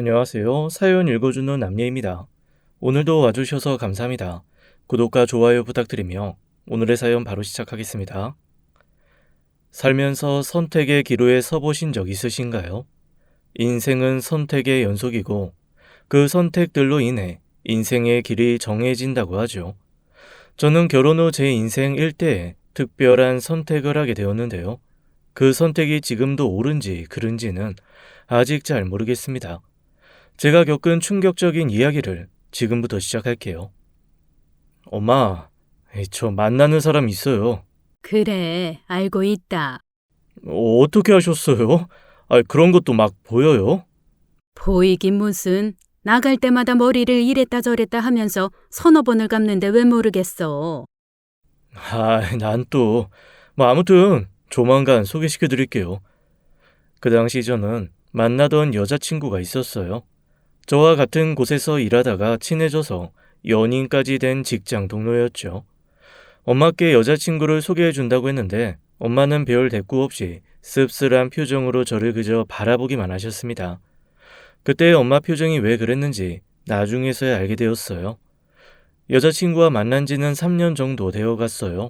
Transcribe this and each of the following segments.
안녕하세요. 사연 읽어주는 남예입니다. 오늘도 와주셔서 감사합니다. 구독과 좋아요 부탁드리며 오늘의 사연 바로 시작하겠습니다. 살면서 선택의 기로에 서보신 적 있으신가요? 인생은 선택의 연속이고 그 선택들로 인해 인생의 길이 정해진다고 하죠. 저는 결혼 후 제 인생 일대에 특별한 선택을 하게 되었는데요. 그 선택이 지금도 옳은지 그른지는 아직 잘 모르겠습니다. 제가 겪은 충격적인 이야기를 지금부터 시작할게요. 엄마, 저 만나는 사람 있어요. 그래, 알고 있다. 어떻게 하셨어요? 그런 것도 막 보여요? 보이긴 무슨. 나갈 때마다 머리를 이랬다 저랬다 하면서 서너 번을 감는데 왜 모르겠어. 난 또, 아무튼 조만간 소개시켜 드릴게요. 그 당시 저는 만나던 여자친구가 있었어요. 저와 같은 곳에서 일하다가 친해져서 연인까지 된 직장 동료였죠. 엄마께 여자친구를 소개해 준다고 했는데 엄마는 별 대꾸 없이 씁쓸한 표정으로 저를 그저 바라보기만 하셨습니다. 그때 엄마 표정이 왜 그랬는지 나중에서야 알게 되었어요. 여자친구와 만난 지는 3년 정도 되어 갔어요.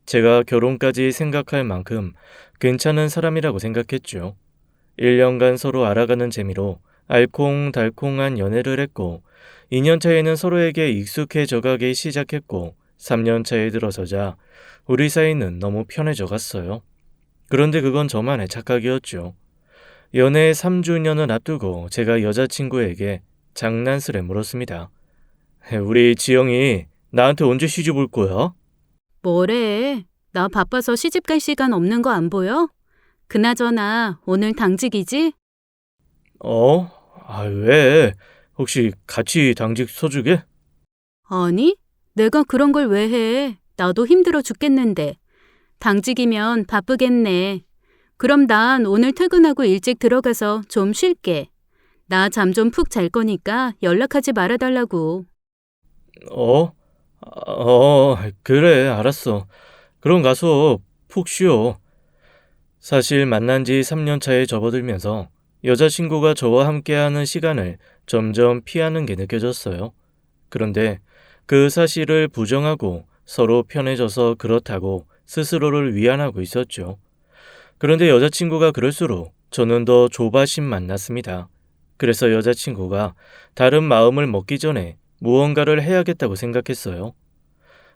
제가 결혼까지 생각할 만큼 괜찮은 사람이라고 생각했죠. 1년간 서로 알아가는 재미로 알콩달콩한 연애를 했고 2년 차에는 서로에게 익숙해져 가기 시작했고 3년 차에 들어서자 우리 사이는 너무 편해져 갔어요. 그런데 그건 저만의 착각이었죠. 연애 3주년을 앞두고 제가 여자친구에게 장난스레 물었습니다. 우리 지영이 나한테 언제 시집 올 거야? 뭐래? 나 바빠서 시집 갈 시간 없는 거 안 보여? 그나저나 오늘 당직이지? 어? 왜? 혹시 같이 당직 서주게? 아니, 내가 그런 걸 왜 해? 나도 힘들어 죽겠는데. 당직이면 바쁘겠네. 그럼 난 오늘 퇴근하고 일찍 들어가서 좀 쉴게. 나 잠 좀 푹 잘 거니까 연락하지 말아달라고. 어? 그래, 알았어. 그럼 가서 푹 쉬어. 사실 만난 지 3년 차에 접어들면서 여자친구가 저와 함께하는 시간을 점점 피하는 게 느껴졌어요. 그런데 그 사실을 부정하고 서로 편해져서 그렇다고 스스로를 위안하고 있었죠. 그런데 여자친구가 그럴수록 저는 더 조바심 만났습니다. 그래서 여자친구가 다른 마음을 먹기 전에 무언가를 해야겠다고 생각했어요.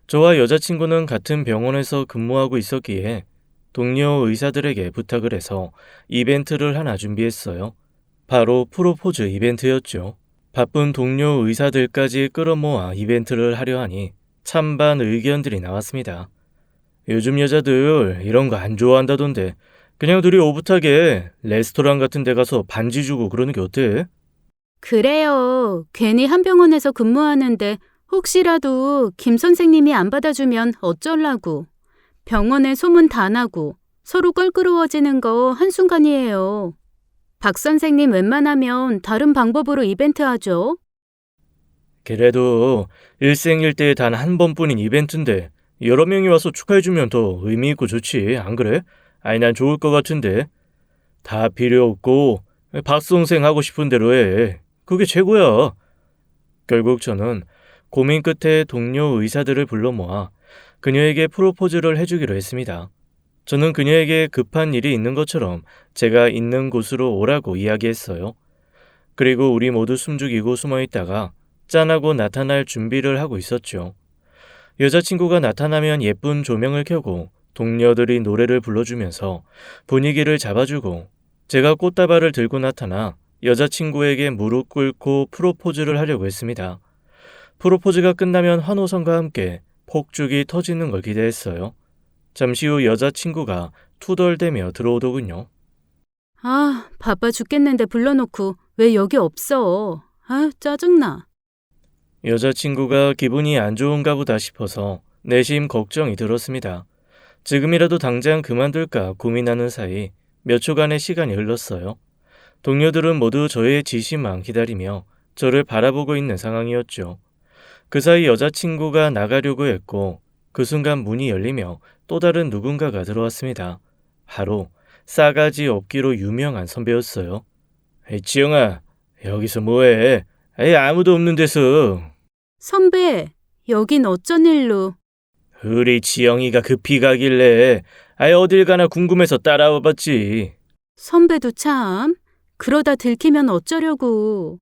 저와 여자친구는 같은 병원에서 근무하고 있었기에 동료 의사들에게 부탁을 해서 이벤트를 하나 준비했어요. 바로 프로포즈 이벤트였죠. 바쁜 동료 의사들까지 끌어모아 이벤트를 하려 하니 찬반 의견들이 나왔습니다. 요즘 여자들 이런 거 안 좋아한다던데 그냥 둘이 오붓하게 레스토랑 같은 데 가서 반지 주고 그러는 게 어때? 그래요. 괜히 한 병원에서 근무하는데 혹시라도 김 선생님이 안 받아주면 어쩌려고. 병원에 소문 다 나고 서로 껄끄러워지는 거 한순간이에요. 박 선생님 웬만하면 다른 방법으로 이벤트 하죠. 그래도 일생일대에 단 한 번뿐인 이벤트인데 여러 명이 와서 축하해주면 더 의미 있고 좋지, 안 그래? 난 좋을 것 같은데. 다 필요 없고 박선생 하고 싶은 대로 해. 그게 최고야. 결국 저는 고민 끝에 동료 의사들을 불러 모아 그녀에게 프로포즈를 해주기로 했습니다. 저는 그녀에게 급한 일이 있는 것처럼 제가 있는 곳으로 오라고 이야기했어요. 그리고 우리 모두 숨죽이고 숨어 있다가 짠하고 나타날 준비를 하고 있었죠. 여자친구가 나타나면 예쁜 조명을 켜고 동료들이 노래를 불러주면서 분위기를 잡아주고 제가 꽃다발을 들고 나타나 여자친구에게 무릎 꿇고 프로포즈를 하려고 했습니다. 프로포즈가 끝나면 환호성과 함께 폭죽이 터지는 걸 기대했어요. 잠시 후 여자친구가 투덜대며 들어오더군요. 아, 바빠 죽겠는데 불러놓고 왜 여기 없어? 아, 짜증나. 여자친구가 기분이 안 좋은가 보다 싶어서 내심 걱정이 들었습니다. 지금이라도 당장 그만둘까 고민하는 사이 몇 초간의 시간이 흘렀어요. 동료들은 모두 저의 지시만 기다리며 저를 바라보고 있는 상황이었죠. 그 사이 여자친구가 나가려고 했고 그 순간 문이 열리며 또 다른 누군가가 들어왔습니다. 바로 싸가지 없기로 유명한 선배였어요. 지영아, 여기서 뭐해? 아예 아무도 없는 데서. 선배, 여긴 어쩐 일로? 우리 지영이가 급히 가길래 아예 어딜 가나 궁금해서 따라와 봤지. 선배도 참. 그러다 들키면 어쩌려고.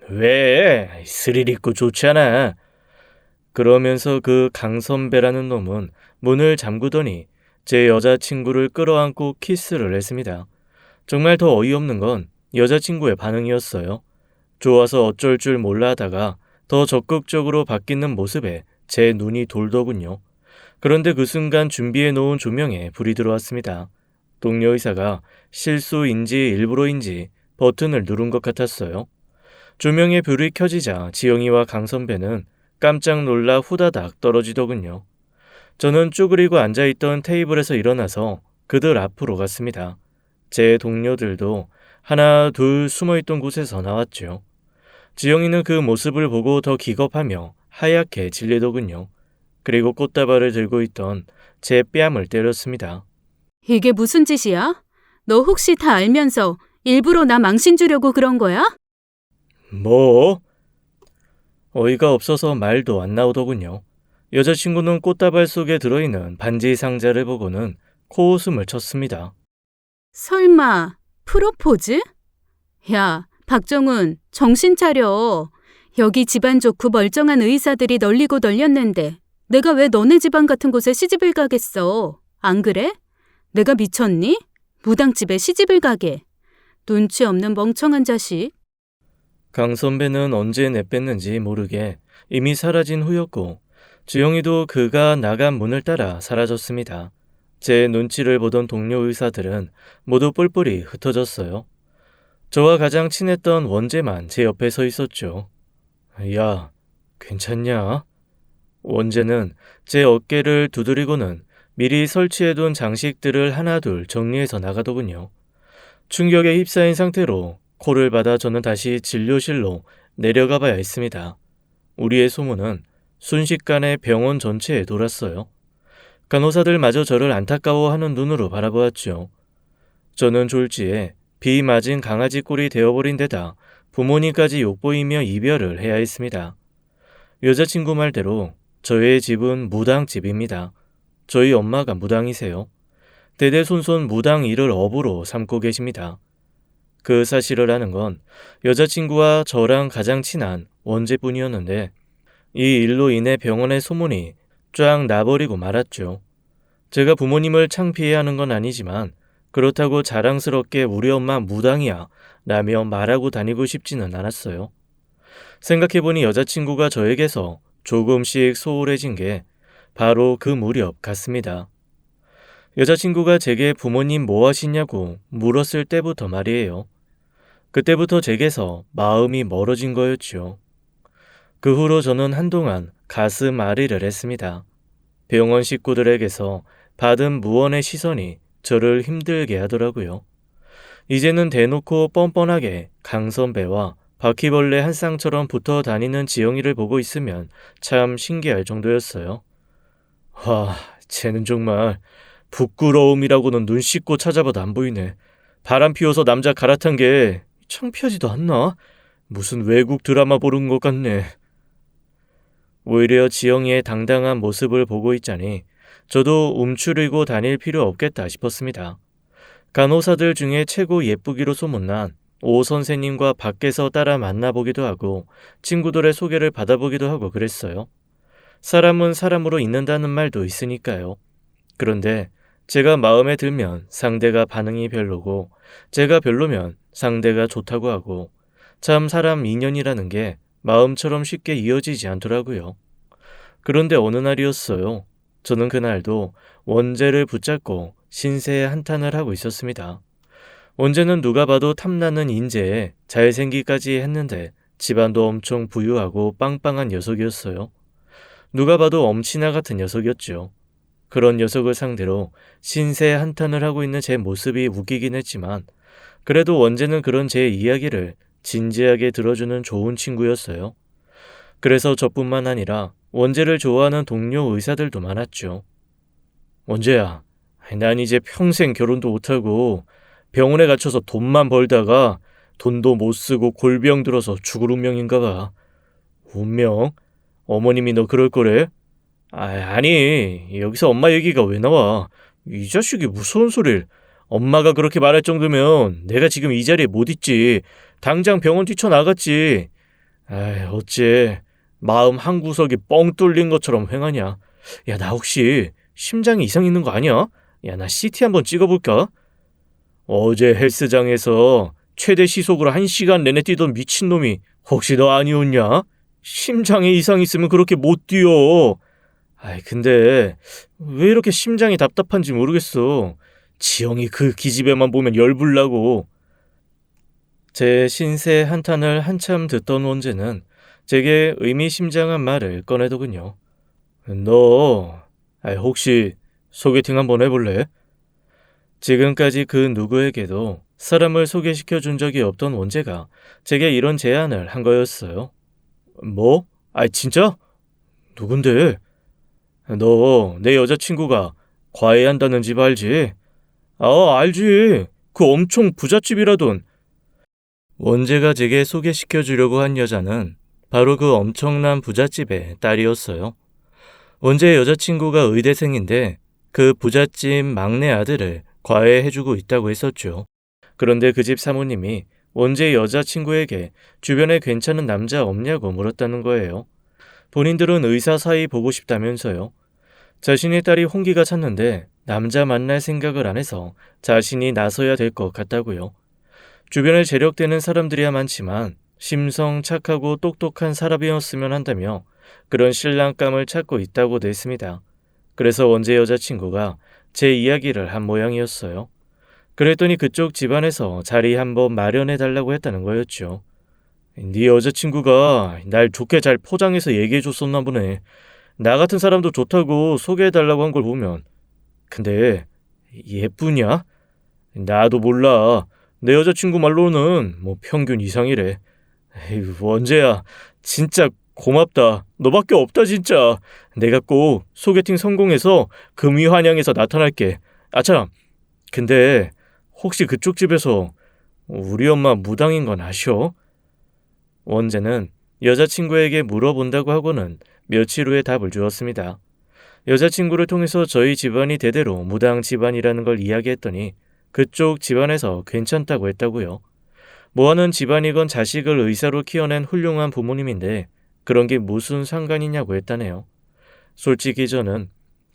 왜? 스릴 있고 좋잖아. 그러면서 그 강선배라는 놈은 문을 잠그더니 제 여자친구를 끌어안고 키스를 했습니다. 정말 더 어이없는 건 여자친구의 반응이었어요. 좋아서 어쩔 줄 몰라 하다가 더 적극적으로 바뀌는 모습에 제 눈이 돌더군요. 그런데 그 순간 준비해 놓은 조명에 불이 들어왔습니다. 동료 의사가 실수인지 일부러인지 버튼을 누른 것 같았어요. 조명에 불이 켜지자 지영이와 강 선배는 깜짝 놀라 후다닥 떨어지더군요. 저는 쭈그리고 앉아있던 테이블에서 일어나서 그들 앞으로 갔습니다. 제 동료들도 하나 둘 숨어있던 곳에서 나왔죠. 지영이는 그 모습을 보고 더 기겁하며 하얗게 질리더군요. 그리고 꽃다발을 들고 있던 제 뺨을 때렸습니다. 이게 무슨 짓이야? 너 혹시 다 알면서 일부러 나 망신 주려고 그런 거야? 뭐? 어이가 없어서 말도 안 나오더군요. 여자친구는 꽃다발 속에 들어있는 반지 상자를 보고는 코웃음을 쳤습니다. 설마 프로포즈? 야, 박정훈, 정신 차려. 여기 집안 좋고 멀쩡한 의사들이 널리고 널렸는데 내가 왜 너네 집안 같은 곳에 시집을 가겠어? 안 그래? 내가 미쳤니? 무당집에 시집을 가게. 눈치 없는 멍청한 자식. 강 선배는 언제 내뺐는지 모르게 이미 사라진 후였고 주영이도 그가 나간 문을 따라 사라졌습니다. 제 눈치를 보던 동료 의사들은 모두 뿔뿔이 흩어졌어요. 저와 가장 친했던 원재만 제 옆에 서 있었죠. 야, 괜찮냐? 원재는 제 어깨를 두드리고는 미리 설치해둔 장식들을 하나둘 정리해서 나가더군요. 충격에 휩싸인 상태로 코를 받아 저는 다시 진료실로 내려가 봐야 했습니다. 우리의 소문은 순식간에 병원 전체에 돌았어요. 간호사들마저 저를 안타까워하는 눈으로 바라보았죠. 저는 졸지에 비 맞은 강아지 꼴이 되어버린 데다 부모님까지 욕보이며 이별을 해야 했습니다. 여자친구 말대로 저의 집은 무당집입니다. 저희 엄마가 무당이세요. 대대손손 무당 일을 업으로 삼고 계십니다. 그 사실을 아는 건 여자친구와 저랑 가장 친한 원재뿐이었는데 이 일로 인해 병원의 소문이 쫙 나버리고 말았죠. 제가 부모님을 창피해 하는 건 아니지만 그렇다고 자랑스럽게 우리 엄마 무당이야 라며 말하고 다니고 싶지는 않았어요. 생각해보니 여자친구가 저에게서 조금씩 소홀해진 게 바로 그 무렵 같습니다. 여자친구가 제게 부모님 뭐 하시냐고 물었을 때부터 말이에요. 그때부터 제게서 마음이 멀어진 거였죠. 그 후로 저는 한동안 가슴 아리를 했습니다. 병원 식구들에게서 받은 무언의 시선이 저를 힘들게 하더라고요. 이제는 대놓고 뻔뻔하게 강 선배와 바퀴벌레 한 쌍처럼 붙어 다니는 지영이를 보고 있으면 참 신기할 정도였어요. 와, 쟤는 정말 부끄러움이라고는 눈 씻고 찾아봐도 안 보이네. 바람 피워서 남자 갈아탄 게 창피하지도 않나? 무슨 외국 드라마 보는 것 같네. 오히려 지영이의 당당한 모습을 보고 있자니 저도 움츠리고 다닐 필요 없겠다 싶었습니다. 간호사들 중에 최고 예쁘기로 소문난 오 선생님과 밖에서 따라 만나보기도 하고 친구들의 소개를 받아보기도 하고 그랬어요. 사람은 사람으로 있는다는 말도 있으니까요. 그런데 제가 마음에 들면 상대가 반응이 별로고 제가 별로면 상대가 좋다고 하고 참 사람 인연이라는 게 마음처럼 쉽게 이어지지 않더라고요. 그런데 어느 날이었어요. 저는 그날도 원재를 붙잡고 신세에 한탄을 하고 있었습니다. 원재는 누가 봐도 탐나는 인재에 잘생기까지 했는데 집안도 엄청 부유하고 빵빵한 녀석이었어요. 누가 봐도 엄친아 같은 녀석이었죠. 그런 녀석을 상대로 신세에 한탄을 하고 있는 제 모습이 웃기긴 했지만 그래도 원재는 그런 제 이야기를 진지하게 들어주는 좋은 친구였어요. 그래서 저뿐만 아니라 원재를 좋아하는 동료 의사들도 많았죠. 원재야, 난 이제 평생 결혼도 못하고 병원에 갇혀서 돈만 벌다가 돈도 못 쓰고 골병 들어서 죽을 운명인가 봐. 운명? 어머님이 너 그럴 거래? 아니, 여기서 엄마 얘기가 왜 나와? 이 자식이 무서운 소리를. 엄마가 그렇게 말할 정도면 내가 지금 이 자리에 못 있지. 당장 병원 뛰쳐나갔지. 어째 마음 한 구석이 뻥 뚫린 것처럼 횡하냐. 야, 나 혹시 심장에 이상 있는 거 아니야? 야, 나 CT 한번 찍어볼까? 어제 헬스장에서 최대 시속으로 1시간 내내 뛰던 미친놈이 혹시 너 아니었냐? 심장에 이상 있으면 그렇게 못 뛰어. 근데 왜 이렇게 심장이 답답한지 모르겠어. 지영이 그 기집애만 보면 열불나고. 제 신세 한탄을 한참 듣던 원재는 제게 의미심장한 말을 꺼내더군요. 너 혹시 소개팅 한번 해볼래? 지금까지 그 누구에게도 사람을 소개시켜 준 적이 없던 원재가 제게 이런 제안을 한 거였어요. 뭐? 진짜? 누군데? 너 내 여자친구가 과외한다는 집 알지? 알지. 그 엄청 부잣집이라던. 원재가 제게 소개시켜 주려고 한 여자는 바로 그 엄청난 부잣집의 딸이었어요. 원재의 여자친구가 의대생인데 그 부잣집 막내 아들을 과외해주고 있다고 했었죠. 그런데 그 집 사모님이 원재의 여자친구에게 주변에 괜찮은 남자 없냐고 물었다는 거예요. 본인들은 의사 사이 보고 싶다면서요. 자신의 딸이 홍기가 찼는데 남자 만날 생각을 안 해서 자신이 나서야 될 것 같다고요. 주변에 재력되는 사람들이야 많지만 심성 착하고 똑똑한 사람이었으면 한다며 그런 신랑감을 찾고 있다고도 했습니다. 그래서 원재 여자친구가 제 이야기를 한 모양이었어요. 그랬더니 그쪽 집안에서 자리 한번 마련해달라고 했다는 거였죠. 네 여자친구가 날 좋게 잘 포장해서 얘기해줬었나 보네. 나 같은 사람도 좋다고 소개해달라고 한 걸 보면. 근데 예쁘냐? 나도 몰라. 내 여자친구 말로는 뭐 평균 이상이래. 원재야, 진짜 고맙다. 너밖에 없다 진짜. 내가 꼭 소개팅 성공해서 금위 환영해서 나타날게. 참, 근데 혹시 그쪽 집에서 우리 엄마 무당인 건 아셔? 원재는 여자친구에게 물어본다고 하고는 며칠 후에 답을 주었습니다. 여자친구를 통해서 저희 집안이 대대로 무당 집안이라는 걸 이야기했더니 그쪽 집안에서 괜찮다고 했다고요. 뭐하는 집안이건 자식을 의사로 키워낸 훌륭한 부모님인데 그런 게 무슨 상관이냐고 했다네요. 솔직히 저는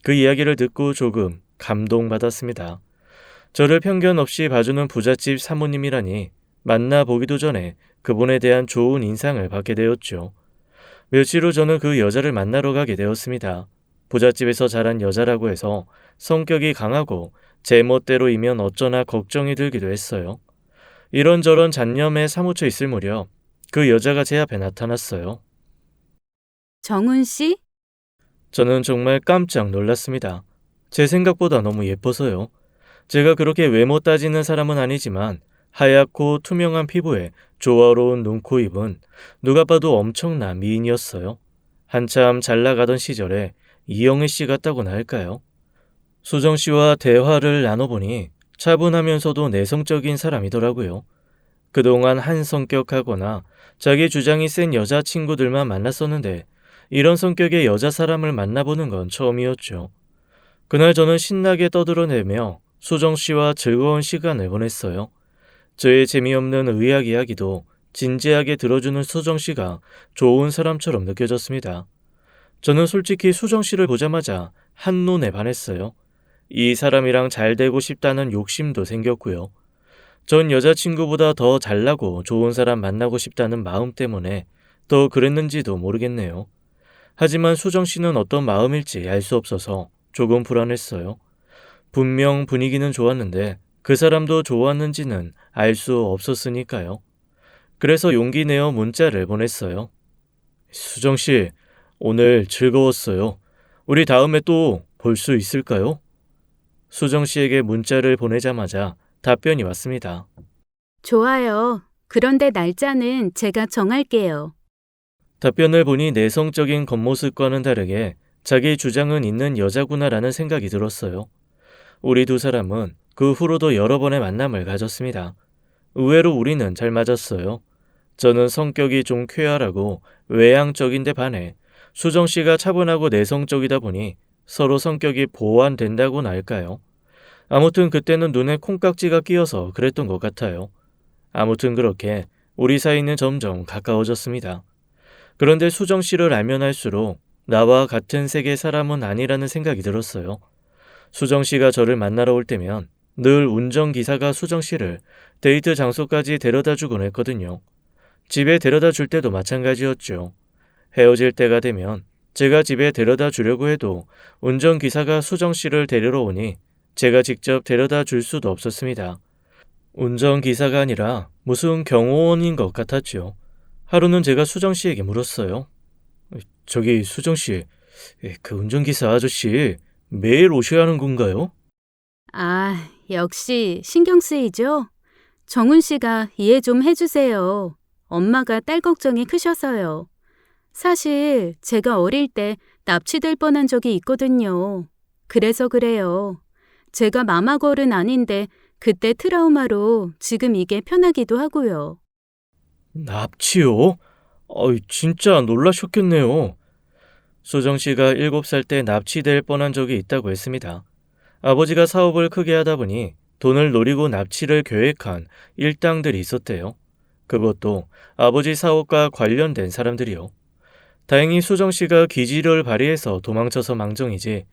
그 이야기를 듣고 조금 감동받았습니다. 저를 편견 없이 봐주는 부잣집 사모님이라니 만나보기도 전에 그분에 대한 좋은 인상을 받게 되었죠. 며칠 후 저는 그 여자를 만나러 가게 되었습니다. 부잣집에서 자란 여자라고 해서 성격이 강하고 제 멋대로이면 어쩌나 걱정이 들기도 했어요. 이런저런 잡념에 사무쳐 있을 무렵 그 여자가 제 앞에 나타났어요. 정훈 씨? 저는 정말 깜짝 놀랐습니다. 제 생각보다 너무 예뻐서요. 제가 그렇게 외모 따지는 사람은 아니지만 하얗고 투명한 피부에 조화로운 눈, 코, 입은 누가 봐도 엄청난 미인이었어요. 한참 잘 나가던 시절에 이영애 씨 같다고나 할까요? 수정 씨와 대화를 나눠보니 차분하면서도 내성적인 사람이더라고요. 그동안 한 성격하거나 자기 주장이 센 여자친구들만 만났었는데 이런 성격의 여자 사람을 만나보는 건 처음이었죠. 그날 저는 신나게 떠들어내며 수정 씨와 즐거운 시간을 보냈어요. 저의 재미없는 의학 이야기도 진지하게 들어주는 수정 씨가 좋은 사람처럼 느껴졌습니다. 저는 솔직히 수정 씨를 보자마자 한눈에 반했어요. 이 사람이랑 잘 되고 싶다는 욕심도 생겼고요. 전 여자친구보다 더 잘나고 좋은 사람 만나고 싶다는 마음 때문에 더 그랬는지도 모르겠네요. 하지만 수정 씨는 어떤 마음일지 알 수 없어서 조금 불안했어요. 분명 분위기는 좋았는데 그 사람도 좋았는지는 알 수 없었으니까요. 그래서 용기 내어 문자를 보냈어요. 수정 씨, 오늘 즐거웠어요. 우리 다음에 또 볼 수 있을까요? 수정 씨에게 문자를 보내자마자 답변이 왔습니다. 좋아요. 그런데 날짜는 제가 정할게요. 답변을 보니 내성적인 겉모습과는 다르게 자기 주장은 있는 여자구나라는 생각이 들었어요. 우리 두 사람은 그 후로도 여러 번의 만남을 가졌습니다. 의외로 우리는 잘 맞았어요. 저는 성격이 좀 쾌활하고 외향적인데 반해 수정 씨가 차분하고 내성적이다 보니 서로 성격이 보완된다고나 할까요? 아무튼 그때는 눈에 콩깍지가 끼어서 그랬던 것 같아요. 아무튼 그렇게 우리 사이는 점점 가까워졌습니다. 그런데 수정 씨를 알면 알수록 나와 같은 세계 사람은 아니라는 생각이 들었어요. 수정 씨가 저를 만나러 올 때면 늘 운전기사가 수정 씨를 데이트 장소까지 데려다 주곤 했거든요. 집에 데려다 줄 때도 마찬가지였죠. 헤어질 때가 되면 제가 집에 데려다 주려고 해도 운전기사가 수정 씨를 데리러 오니 제가 직접 데려다 줄 수도 없었습니다. 운전기사가 아니라 무슨 경호원인 것 같았죠. 하루는 제가 수정 씨에게 물었어요. 저기 수정 씨, 그 운전기사 아저씨 매일 오셔야 하는 건가요? 아, 역시 신경 쓰이죠? 정훈 씨가 이해 좀 해주세요. 엄마가 딸 걱정이 크셔서요. 사실 제가 어릴 때 납치될 뻔한 적이 있거든요. 그래서 그래요. 제가 마마걸은 아닌데 그때 트라우마로 지금 이게 편하기도 하고요. 납치요? 진짜 놀라셨겠네요. 수정 씨가 7살 때 납치될 뻔한 적이 있다고 했습니다. 아버지가 사업을 크게 하다 보니 돈을 노리고 납치를 계획한 일당들이 있었대요. 그것도 아버지 사업과 관련된 사람들이요. 다행히 수정 씨가 기지를 발휘해서 도망쳐서 망정이지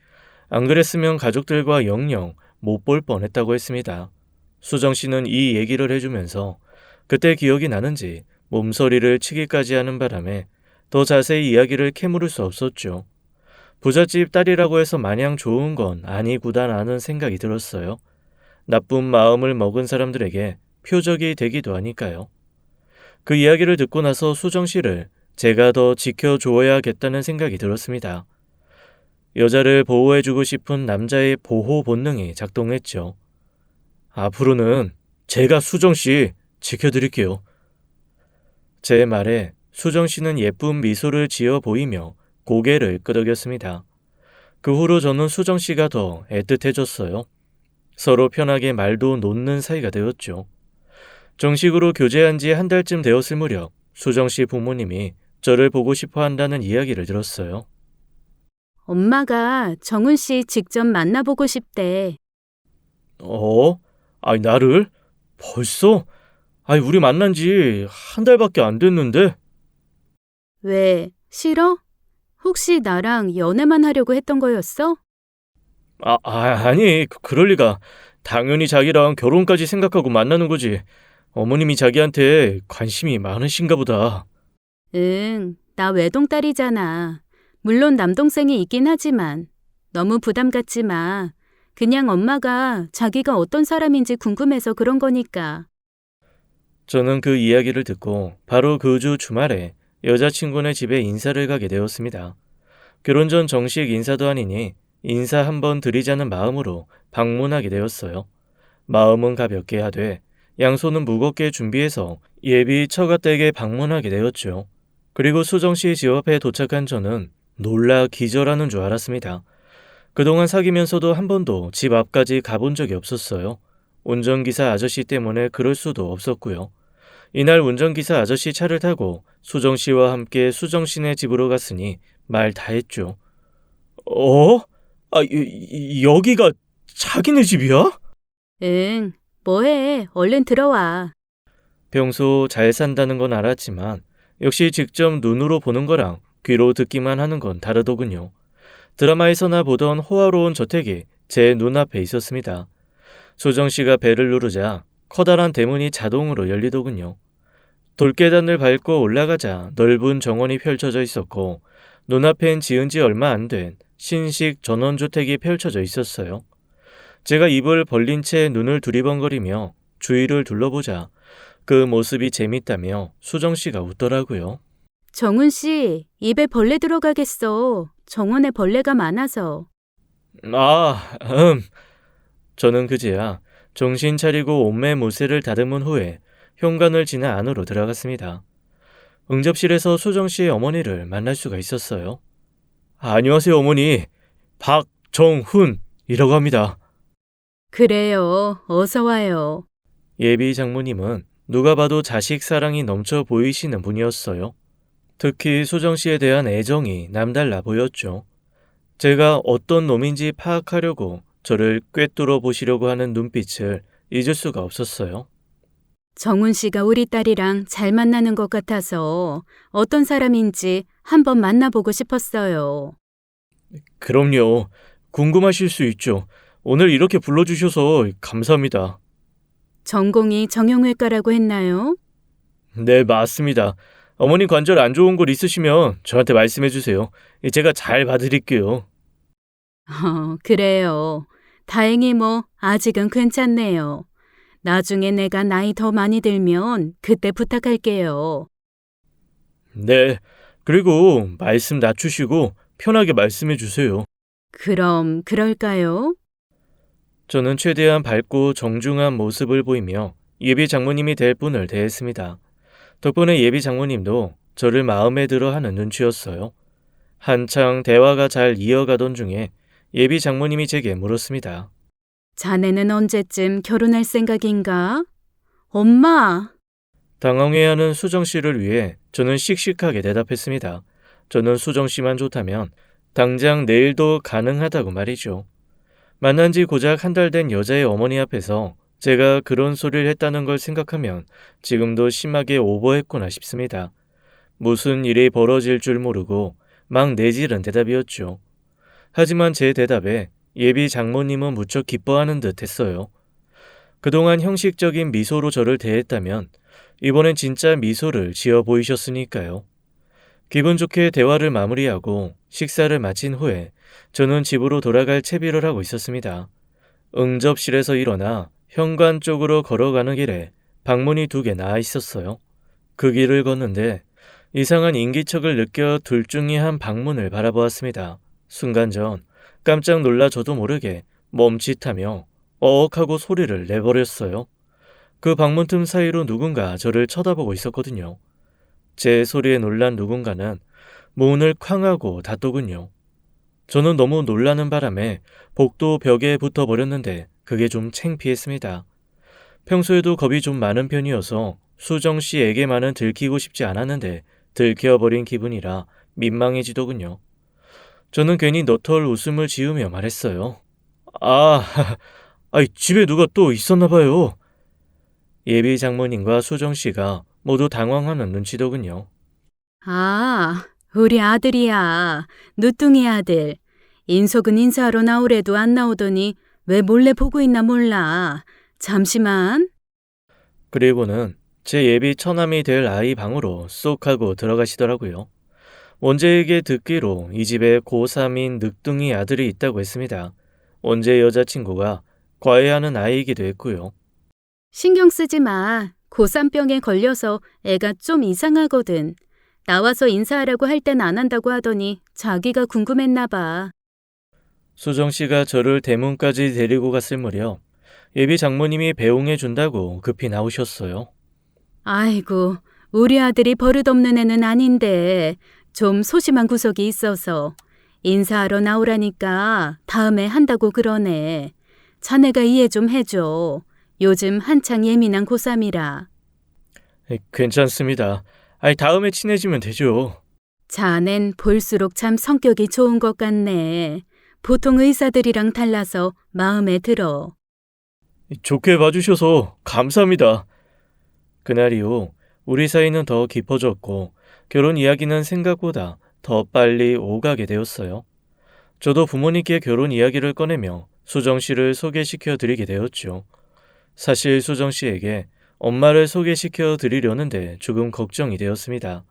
안 그랬으면 가족들과 영영 못 볼 뻔했다고 했습니다. 수정 씨는 이 얘기를 해주면서 그때 기억이 나는지 몸서리를 치기까지 하는 바람에 더 자세히 이야기를 캐물을 수 없었죠. 부잣집 딸이라고 해서 마냥 좋은 건 아니구나라는 생각이 들었어요. 나쁜 마음을 먹은 사람들에게 표적이 되기도 하니까요. 그 이야기를 듣고 나서 수정 씨를 제가 더 지켜줘야겠다는 생각이 들었습니다. 여자를 보호해주고 싶은 남자의 보호 본능이 작동했죠. 앞으로는 제가 수정 씨 지켜드릴게요. 제 말에 수정 씨는 예쁜 미소를 지어 보이며 고개를 끄덕였습니다. 그 후로 저는 수정 씨가 더 애틋해졌어요. 서로 편하게 말도 놓는 사이가 되었죠. 정식으로 교제한 지 한 달쯤 되었을 무렵 수정 씨 부모님이 저를 보고 싶어 한다는 이야기를 들었어요. 엄마가 정훈 씨 직접 만나보고 싶대. 어? 나를? 벌써? 우리 만난 지 한 달밖에 안 됐는데? 왜, 싫어? 혹시 나랑 연애만 하려고 했던 거였어? 아니, 그럴 리가. 당연히 자기랑 결혼까지 생각하고 만나는 거지. 어머님이 자기한테 관심이 많으신가 보다. 응, 나 외동딸이잖아. 물론 남동생이 있긴 하지만 너무 부담 갖지 마. 그냥 엄마가 자기가 어떤 사람인지 궁금해서 그런 거니까. 저는 그 이야기를 듣고 바로 그 주 주말에 여자친구네 집에 인사를 가게 되었습니다. 결혼 전 정식 인사도 아니니 인사 한번 드리자는 마음으로 방문하게 되었어요. 마음은 가볍게 하되 양손은 무겁게 준비해서 예비 처가댁에 방문하게 되었죠. 그리고 수정 씨 집 앞에 도착한 저는 놀라 기절하는 줄 알았습니다. 그동안 사귀면서도 한 번도 집 앞까지 가본 적이 없었어요. 운전기사 아저씨 때문에 그럴 수도 없었고요. 이날 운전기사 아저씨 차를 타고 수정 씨와 함께 수정 씨네 집으로 갔으니 말 다 했죠. 어? 여기가 자기네 집이야? 응, 뭐해? 얼른 들어와. 평소 잘 산다는 건 알았지만 역시 직접 눈으로 보는 거랑 귀로 듣기만 하는 건 다르더군요. 드라마에서나 보던 호화로운 저택이 제 눈앞에 있었습니다. 수정 씨가 벨을 누르자 커다란 대문이 자동으로 열리더군요. 돌계단을 밟고 올라가자 넓은 정원이 펼쳐져 있었고 눈앞엔 지은 지 얼마 안 된 신식 전원주택이 펼쳐져 있었어요. 제가 입을 벌린 채 눈을 두리번거리며 주위를 둘러보자 그 모습이 재밌다며 수정 씨가 웃더라고요. 정훈 씨, 입에 벌레 들어가겠어. 정원에 벌레가 많아서. 아, 저는 그제야 정신 차리고 옷매 무새를 다듬은 후에 현관을 지나 안으로 들어갔습니다. 응접실에서 수정 씨의 어머니를 만날 수가 있었어요. 안녕하세요, 어머니. 박정훈이라고 합니다. 그래요. 어서 와요. 예비 장모님은 누가 봐도 자식 사랑이 넘쳐 보이시는 분이었어요. 특히 수정 씨에 대한 애정이 남달라 보였죠. 제가 어떤 놈인지 파악하려고 저를 꿰뚫어 보시려고 하는 눈빛을 잊을 수가 없었어요. 정훈 씨가 우리 딸이랑 잘 만나는 것 같아서 어떤 사람인지 한번 만나보고 싶었어요. 그럼요. 궁금하실 수 있죠. 오늘 이렇게 불러주셔서 감사합니다. 전공이 정형외과라고 했나요? 네, 맞습니다. 어머니 관절 안 좋은 곳 있으시면 저한테 말씀해 주세요. 제가 잘 봐드릴게요. 그래요. 다행히 아직은 괜찮네요. 나중에 내가 나이 더 많이 들면 그때 부탁할게요. 네. 그리고 말씀 낮추시고 편하게 말씀해 주세요. 그럼 그럴까요? 저는 최대한 밝고 정중한 모습을 보이며 예비 장모님이 될 분을 대했습니다. 덕분에 예비 장모님도 저를 마음에 들어 하는 눈치였어요. 한창 대화가 잘 이어가던 중에 예비 장모님이 제게 물었습니다. 자네는 언제쯤 결혼할 생각인가? 엄마! 당황해하는 수정 씨를 위해 저는 씩씩하게 대답했습니다. 저는 수정 씨만 좋다면 당장 내일도 가능하다고 말이죠. 만난 지 고작 한 달 된 여자의 어머니 앞에서 제가 그런 소리를 했다는 걸 생각하면 지금도 심하게 오버했구나 싶습니다. 무슨 일이 벌어질 줄 모르고 막 내지른 대답이었죠. 하지만 제 대답에 예비 장모님은 무척 기뻐하는 듯 했어요. 그동안 형식적인 미소로 저를 대했다면 이번엔 진짜 미소를 지어 보이셨으니까요. 기분 좋게 대화를 마무리하고 식사를 마친 후에 저는 집으로 돌아갈 채비를 하고 있었습니다. 응접실에서 일어나 현관 쪽으로 걸어가는 길에 방문이 2개 나와 있었어요. 그 길을 걷는데 이상한 인기척을 느껴 둘 중에 한 방문을 바라보았습니다. 순간 전 깜짝 놀라 저도 모르게 멈칫하며 어억하고 소리를 내버렸어요. 그 방문 틈 사이로 누군가 저를 쳐다보고 있었거든요. 제 소리에 놀란 누군가는 문을 쾅 하고 닫더군요. 저는 너무 놀라는 바람에 복도 벽에 붙어버렸는데 그게 좀 창피했습니다. 평소에도 겁이 좀 많은 편이어서 수정 씨에게만은 들키고 싶지 않았는데 들켜버린 기분이라 민망해지더군요. 저는 괜히 너털 웃음을 지으며 말했어요. 아, 집에 누가 또 있었나 봐요. 예비 장모님과 수정 씨가 모두 당황하는 눈치더군요. 아, 우리 아들이야. 누뚱이 아들. 인석은 인사하러 나오래도 안 나오더니 왜 몰래 보고 있나 몰라. 잠시만. 그리고는 제 예비 처남이 될 아이 방으로 쏙 하고 들어가시더라고요. 원재에게 듣기로 이 집에 고3인 늑둥이 아들이 있다고 했습니다. 원재 여자친구가 과외하는 아이이기도 했고요. 신경 쓰지 마. 고산병에 걸려서 애가 좀 이상하거든. 나와서 인사하라고 할 땐 안 한다고 하더니 자기가 궁금했나 봐. 수정 씨가 저를 대문까지 데리고 갔을 무렵 예비 장모님이 배웅해 준다고 급히 나오셨어요. 아이고, 우리 아들이 버릇없는 애는 아닌데 좀 소심한 구석이 있어서 인사하러 나오라니까 다음에 한다고 그러네. 자네가 이해 좀 해줘. 요즘 한창 예민한 고3이라. 괜찮습니다. 다음에 친해지면 되죠. 자넨 볼수록 참 성격이 좋은 것 같네. 보통 의사들이랑 달라서 마음에 들어. 좋게 봐주셔서 감사합니다. 그날 이후 우리 사이는 더 깊어졌고 결혼 이야기는 생각보다 더 빨리 오가게 되었어요. 저도 부모님께 결혼 이야기를 꺼내며 수정 씨를 소개시켜 드리게 되었죠. 사실 수정 씨에게 엄마를 소개시켜 드리려는데 조금 걱정이 되었습니다.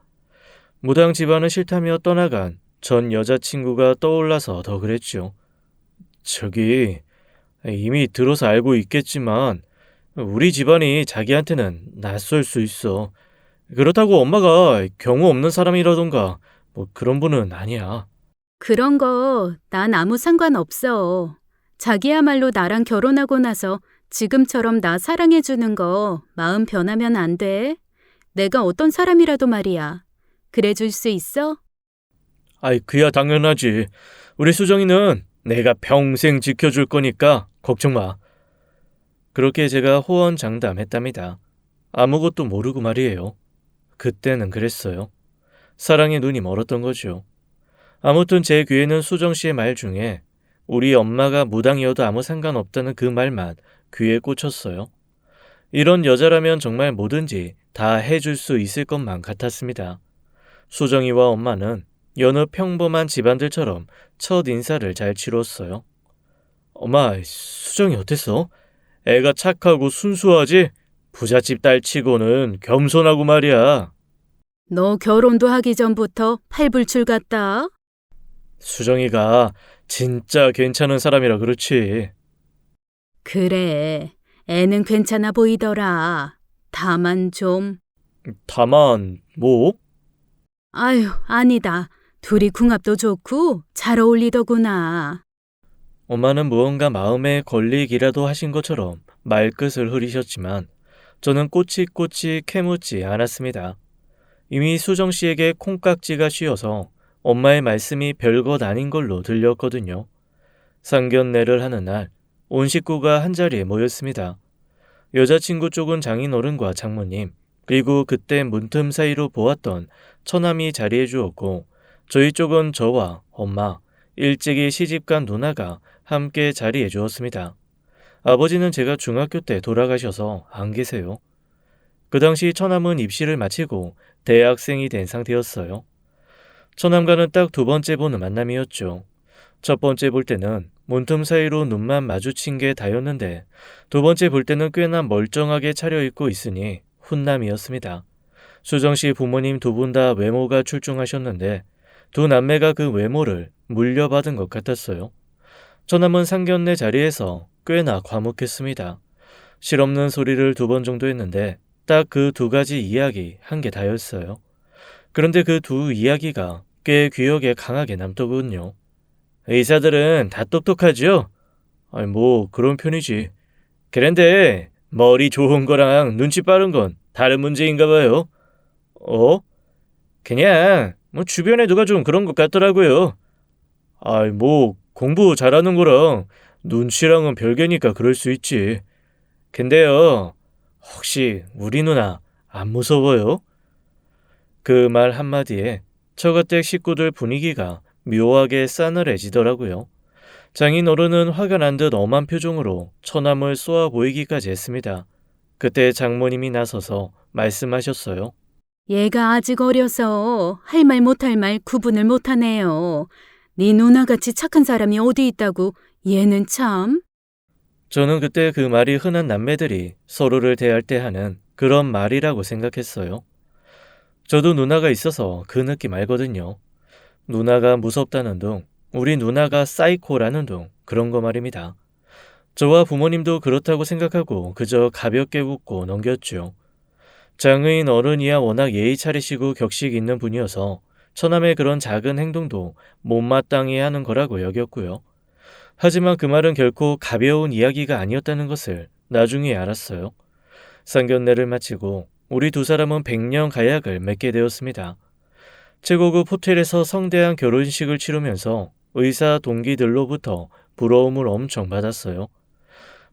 무당 집안은 싫다며 떠나간 전 여자친구가 떠올라서 더 그랬죠. 저기 이미 들어서 알고 있겠지만 우리 집안이 자기한테는 낯설 수 있어. 그렇다고 엄마가 경우 없는 사람이라던가 뭐 그런 분은 아니야. 그런 거 난 아무 상관없어. 자기야말로 나랑 결혼하고 나서 지금처럼 나 사랑해주는 거 마음 변하면 안 돼. 내가 어떤 사람이라도 말이야. 그래줄 수 있어? 그야 당연하지. 우리 수정이는 내가 평생 지켜줄 거니까 걱정 마. 그렇게 제가 호언장담했답니다. 아무것도 모르고 말이에요. 그때는 그랬어요. 사랑의 눈이 멀었던 거죠. 아무튼 제 귀에는 수정 씨의 말 중에 우리 엄마가 무당이어도 아무 상관없다는 그 말만 귀에 꽂혔어요. 이런 여자라면 정말 뭐든지 다 해줄 수 있을 것만 같았습니다. 수정이와 엄마는 여느 평범한 집안들처럼 첫 인사를 잘 치렀어요. 엄마, 수정이 어땠어? 애가 착하고 순수하지? 부잣집 딸 치고는 겸손하고 말이야. 너 결혼도 하기 전부터 팔불출 같다. 수정이가 진짜 괜찮은 사람이라 그렇지. 그래, 애는 괜찮아 보이더라. 다만 좀... 다만 뭐? 아유, 아니다. 둘이 궁합도 좋고 잘 어울리더구나. 엄마는 무언가 마음에 걸리기라도 하신 것처럼 말끝을 흐리셨지만 저는 꼬치꼬치 캐묻지 않았습니다. 이미 수정 씨에게 콩깍지가 씌어서 엄마의 말씀이 별것 아닌 걸로 들렸거든요. 상견례를 하는 날 온 식구가 한자리에 모였습니다. 여자친구 쪽은 장인어른과 장모님, 그리고 그때 문틈 사이로 보았던 처남이 자리해 주었고 저희 쪽은 저와 엄마, 일찍이 시집간 누나가 함께 자리해 주었습니다. 아버지는 제가 중학교 때 돌아가셔서 안 계세요. 그 당시 처남은 입시를 마치고 대학생이 된 상태였어요. 처남과는 딱 두 번째 보는 만남이었죠. 첫 번째 볼 때는 문틈 사이로 눈만 마주친 게 다였는데 두 번째 볼 때는 꽤나 멀쩡하게 차려입고 있으니 훈남이었습니다. 수정 씨 부모님 두 분 다 외모가 출중하셨는데 두 남매가 그 외모를 물려받은 것 같았어요. 처남은 상견례 자리에서 꽤나 과묵했습니다. 실없는 소리를 두 번 정도 했는데 딱 그 두 가지 이야기 한 게 다였어요. 그런데 그 두 이야기가 꽤 기억에 강하게 남더군요. 의사들은 다 똑똑하죠? 아니 뭐 그런 편이지. 그런데 머리 좋은 거랑 눈치 빠른 건 다른 문제인가 봐요. 어? 그냥 뭐 주변에 누가 좀 그런 것 같더라고요. 아이 뭐 공부 잘하는 거랑 눈치랑은 별개니까 그럴 수 있지. 근데요, 혹시 우리 누나 안 무서워요? 그 말 한마디에 처가댁 식구들 분위기가 묘하게 싸늘해지더라고요. 장인어른은 화가 난 듯 엄한 표정으로 처남을 쏘아 보이기까지 했습니다. 그때 장모님이 나서서 말씀하셨어요. 얘가 아직 어려서 할 말 못할 말 구분을 못하네요. 네 누나같이 착한 사람이 어디 있다고 얘는 참... 저는 그때 그 말이 흔한 남매들이 서로를 대할 때 하는 그런 말이라고 생각했어요. 저도 누나가 있어서 그 느낌 알거든요. 누나가 무섭다는 둥, 우리 누나가 사이코라는 둥, 그런 거 말입니다. 저와 부모님도 그렇다고 생각하고 그저 가볍게 웃고 넘겼죠. 장의인 어른이야 워낙 예의 차리시고 격식 있는 분이어서 처남의 그런 작은 행동도 못마땅해 하는 거라고 여겼고요. 하지만 그 말은 결코 가벼운 이야기가 아니었다는 것을 나중에 알았어요. 상견례를 마치고 우리 두 사람은 백년 가약을 맺게 되었습니다. 최고급 호텔에서 성대한 결혼식을 치르면서 의사 동기들로부터 부러움을 엄청 받았어요.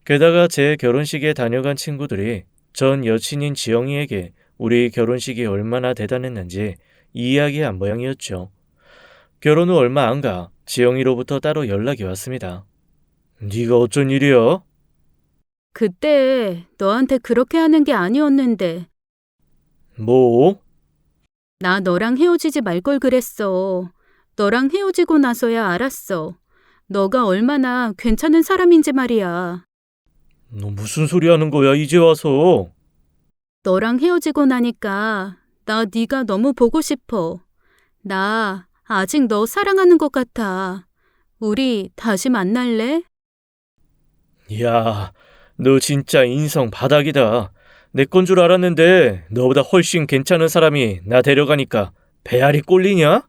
게다가 제 결혼식에 다녀간 친구들이 전 여친인 지영이에게 우리 결혼식이 얼마나 대단했는지 이야기한 모양이었죠. 결혼 후 얼마 안 가 지영이로부터 따로 연락이 왔습니다. 네가 어쩐 일이야? 그때 너한테 그렇게 하는 게 아니었는데 뭐? 나 너랑 헤어지지 말 걸 그랬어. 너랑 헤어지고 나서야 알았어. 너가 얼마나 괜찮은 사람인지 말이야. 너 무슨 소리 하는 거야 이제 와서? 너랑 헤어지고 나니까 나 네가 너무 보고 싶어. 나 아직 너 사랑하는 것 같아. 우리 다시 만날래? 야, 너 진짜 인성 바닥이다. 내 건 줄 알았는데 너보다 훨씬 괜찮은 사람이 나 데려가니까 배알이 꼴리냐?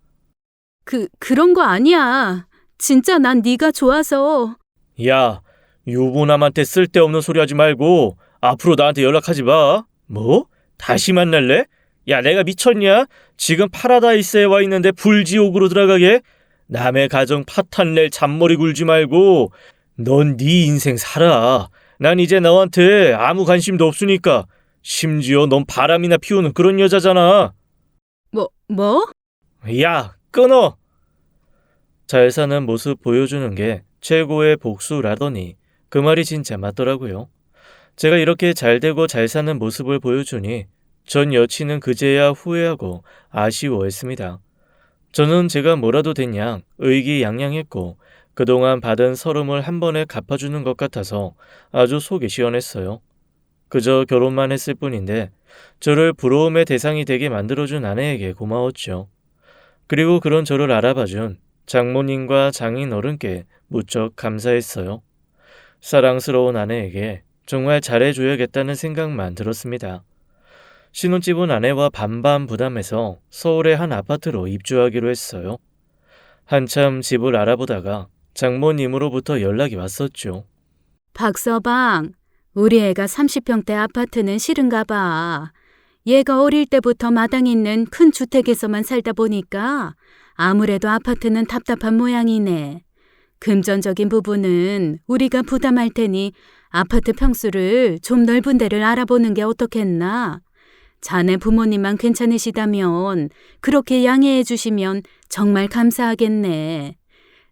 그런 거 아니야. 진짜 난 네가 좋아서. 야, 유부남한테 쓸데없는 소리 하지 말고 앞으로 나한테 연락하지 마. 뭐? 다시 만날래? 야, 내가 미쳤냐? 지금 파라다이스에 와 있는데 불지옥으로 들어가게? 남의 가정 파탄 낼 잔머리 굴지 말고 넌 네 인생 살아. 난 이제 너한테 아무 관심도 없으니까. 심지어 넌 바람이나 피우는 그런 여자잖아. 뭐? 야, 끊어! 잘 사는 모습 보여주는 게 최고의 복수라더니 그 말이 진짜 맞더라고요. 제가 이렇게 잘 되고 잘 사는 모습을 보여주니 전 여친은 그제야 후회하고 아쉬워했습니다. 저는 제가 뭐라도 된 양 의기양양했고 그동안 받은 서름을 한 번에 갚아주는 것 같아서 아주 속이 시원했어요. 그저 결혼만 했을 뿐인데 저를 부러움의 대상이 되게 만들어준 아내에게 고마웠죠. 그리고 그런 저를 알아봐준 장모님과 장인어른께 무척 감사했어요. 사랑스러운 아내에게 정말 잘해줘야겠다는 생각만 들었습니다. 신혼집은 아내와 반반 부담해서 서울의 한 아파트로 입주하기로 했어요. 한참 집을 알아보다가 장모님으로부터 연락이 왔었죠. 박서방, 우리 애가 30평대 아파트는 싫은가 봐. 얘가 어릴 때부터 마당 있는 큰 주택에서만 살다 보니까 아무래도 아파트는 답답한 모양이네. 금전적인 부분은 우리가 부담할 테니 아파트 평수를 좀 넓은 데를 알아보는 게 어떻겠나? 자네 부모님만 괜찮으시다면 그렇게 양해해 주시면 정말 감사하겠네.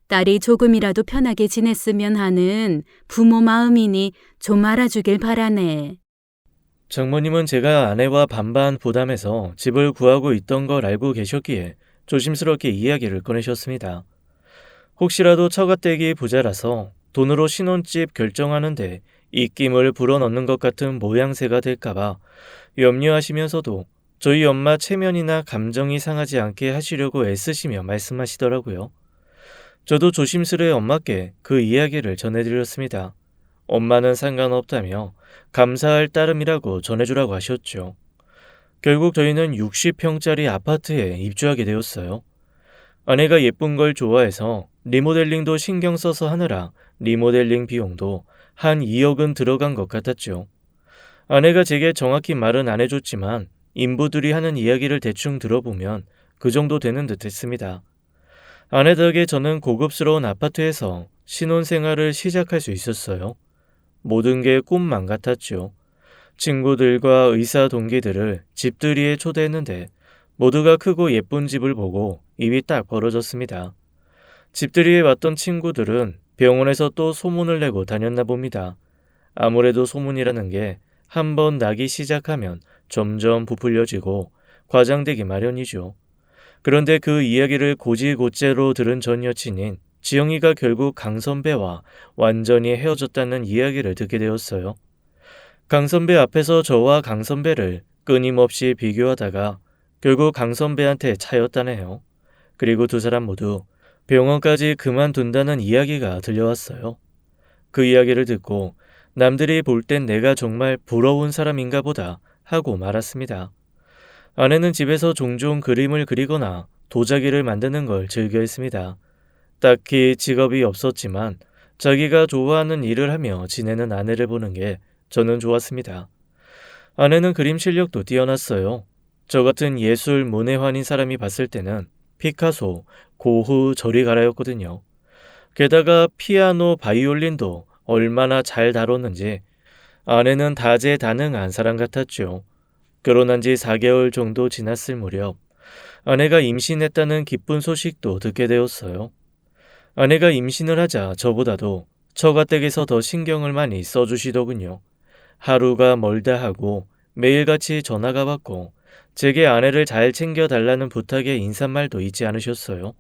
딸이 조금이라도 편하게 지냈으면 하는 부모 마음이니 좀 알아주길 바라네. 장모님은 제가 아내와 반반 부담해서 집을 구하고 있던 걸 알고 계셨기에 조심스럽게 이야기를 꺼내셨습니다. 혹시라도 처가댁이 부자라서 돈으로 신혼집 결정하는데 입김을 불어넣는 것 같은 모양새가 될까봐 염려하시면서도 저희 엄마 체면이나 감정이 상하지 않게 하시려고 애쓰시며 말씀하시더라고요. 저도 조심스레 엄마께 그 이야기를 전해드렸습니다. 엄마는 상관없다며 감사할 따름이라고 전해주라고 하셨죠. 결국 저희는 60평짜리 아파트에 입주하게 되었어요. 아내가 예쁜 걸 좋아해서 리모델링도 신경 써서 하느라 리모델링 비용도 한 2억은 들어간 것 같았죠. 아내가 제게 정확히 말은 안 해줬지만 인부들이 하는 이야기를 대충 들어보면 그 정도 되는 듯 했습니다. 아내 덕에 저는 고급스러운 아파트에서 신혼생활을 시작할 수 있었어요. 모든 게 꿈만 같았죠. 친구들과 의사 동기들을 집들이에 초대했는데 모두가 크고 예쁜 집을 보고 입이 딱 벌어졌습니다. 집들이에 왔던 친구들은 병원에서 또 소문을 내고 다녔나 봅니다. 아무래도 소문이라는 게 한 번 나기 시작하면 점점 부풀려지고 과장되기 마련이죠. 그런데 그 이야기를 고지고째로 들은 전 여친인 지영이가 결국 강 선배와 완전히 헤어졌다는 이야기를 듣게 되었어요. 강 선배 앞에서 저와 강 선배를 끊임없이 비교하다가 결국 강 선배한테 차였다네요. 그리고 두 사람 모두 병원까지 그만둔다는 이야기가 들려왔어요. 그 이야기를 듣고 남들이 볼 땐 내가 정말 부러운 사람인가 보다 하고 말았습니다. 아내는 집에서 종종 그림을 그리거나 도자기를 만드는 걸 즐겨 했습니다. 딱히 직업이 없었지만 자기가 좋아하는 일을 하며 지내는 아내를 보는 게 저는 좋았습니다. 아내는 그림 실력도 뛰어났어요. 저 같은 예술 문외한인 사람이 봤을 때는 피카소, 고흐 저리 가라였거든요. 게다가 피아노, 바이올린도 얼마나 잘 다뤘는지 아내는 다재다능한 사람 같았죠. 결혼한 지 4개월 정도 지났을 무렵 아내가 임신했다는 기쁜 소식도 듣게 되었어요. 아내가 임신을 하자 저보다도 처가댁에서 더 신경을 많이 써주시더군요. 하루가 멀다 하고 매일같이 전화가 왔고 제게 아내를 잘 챙겨달라는 부탁의 인사말도 잊지 않으셨어요.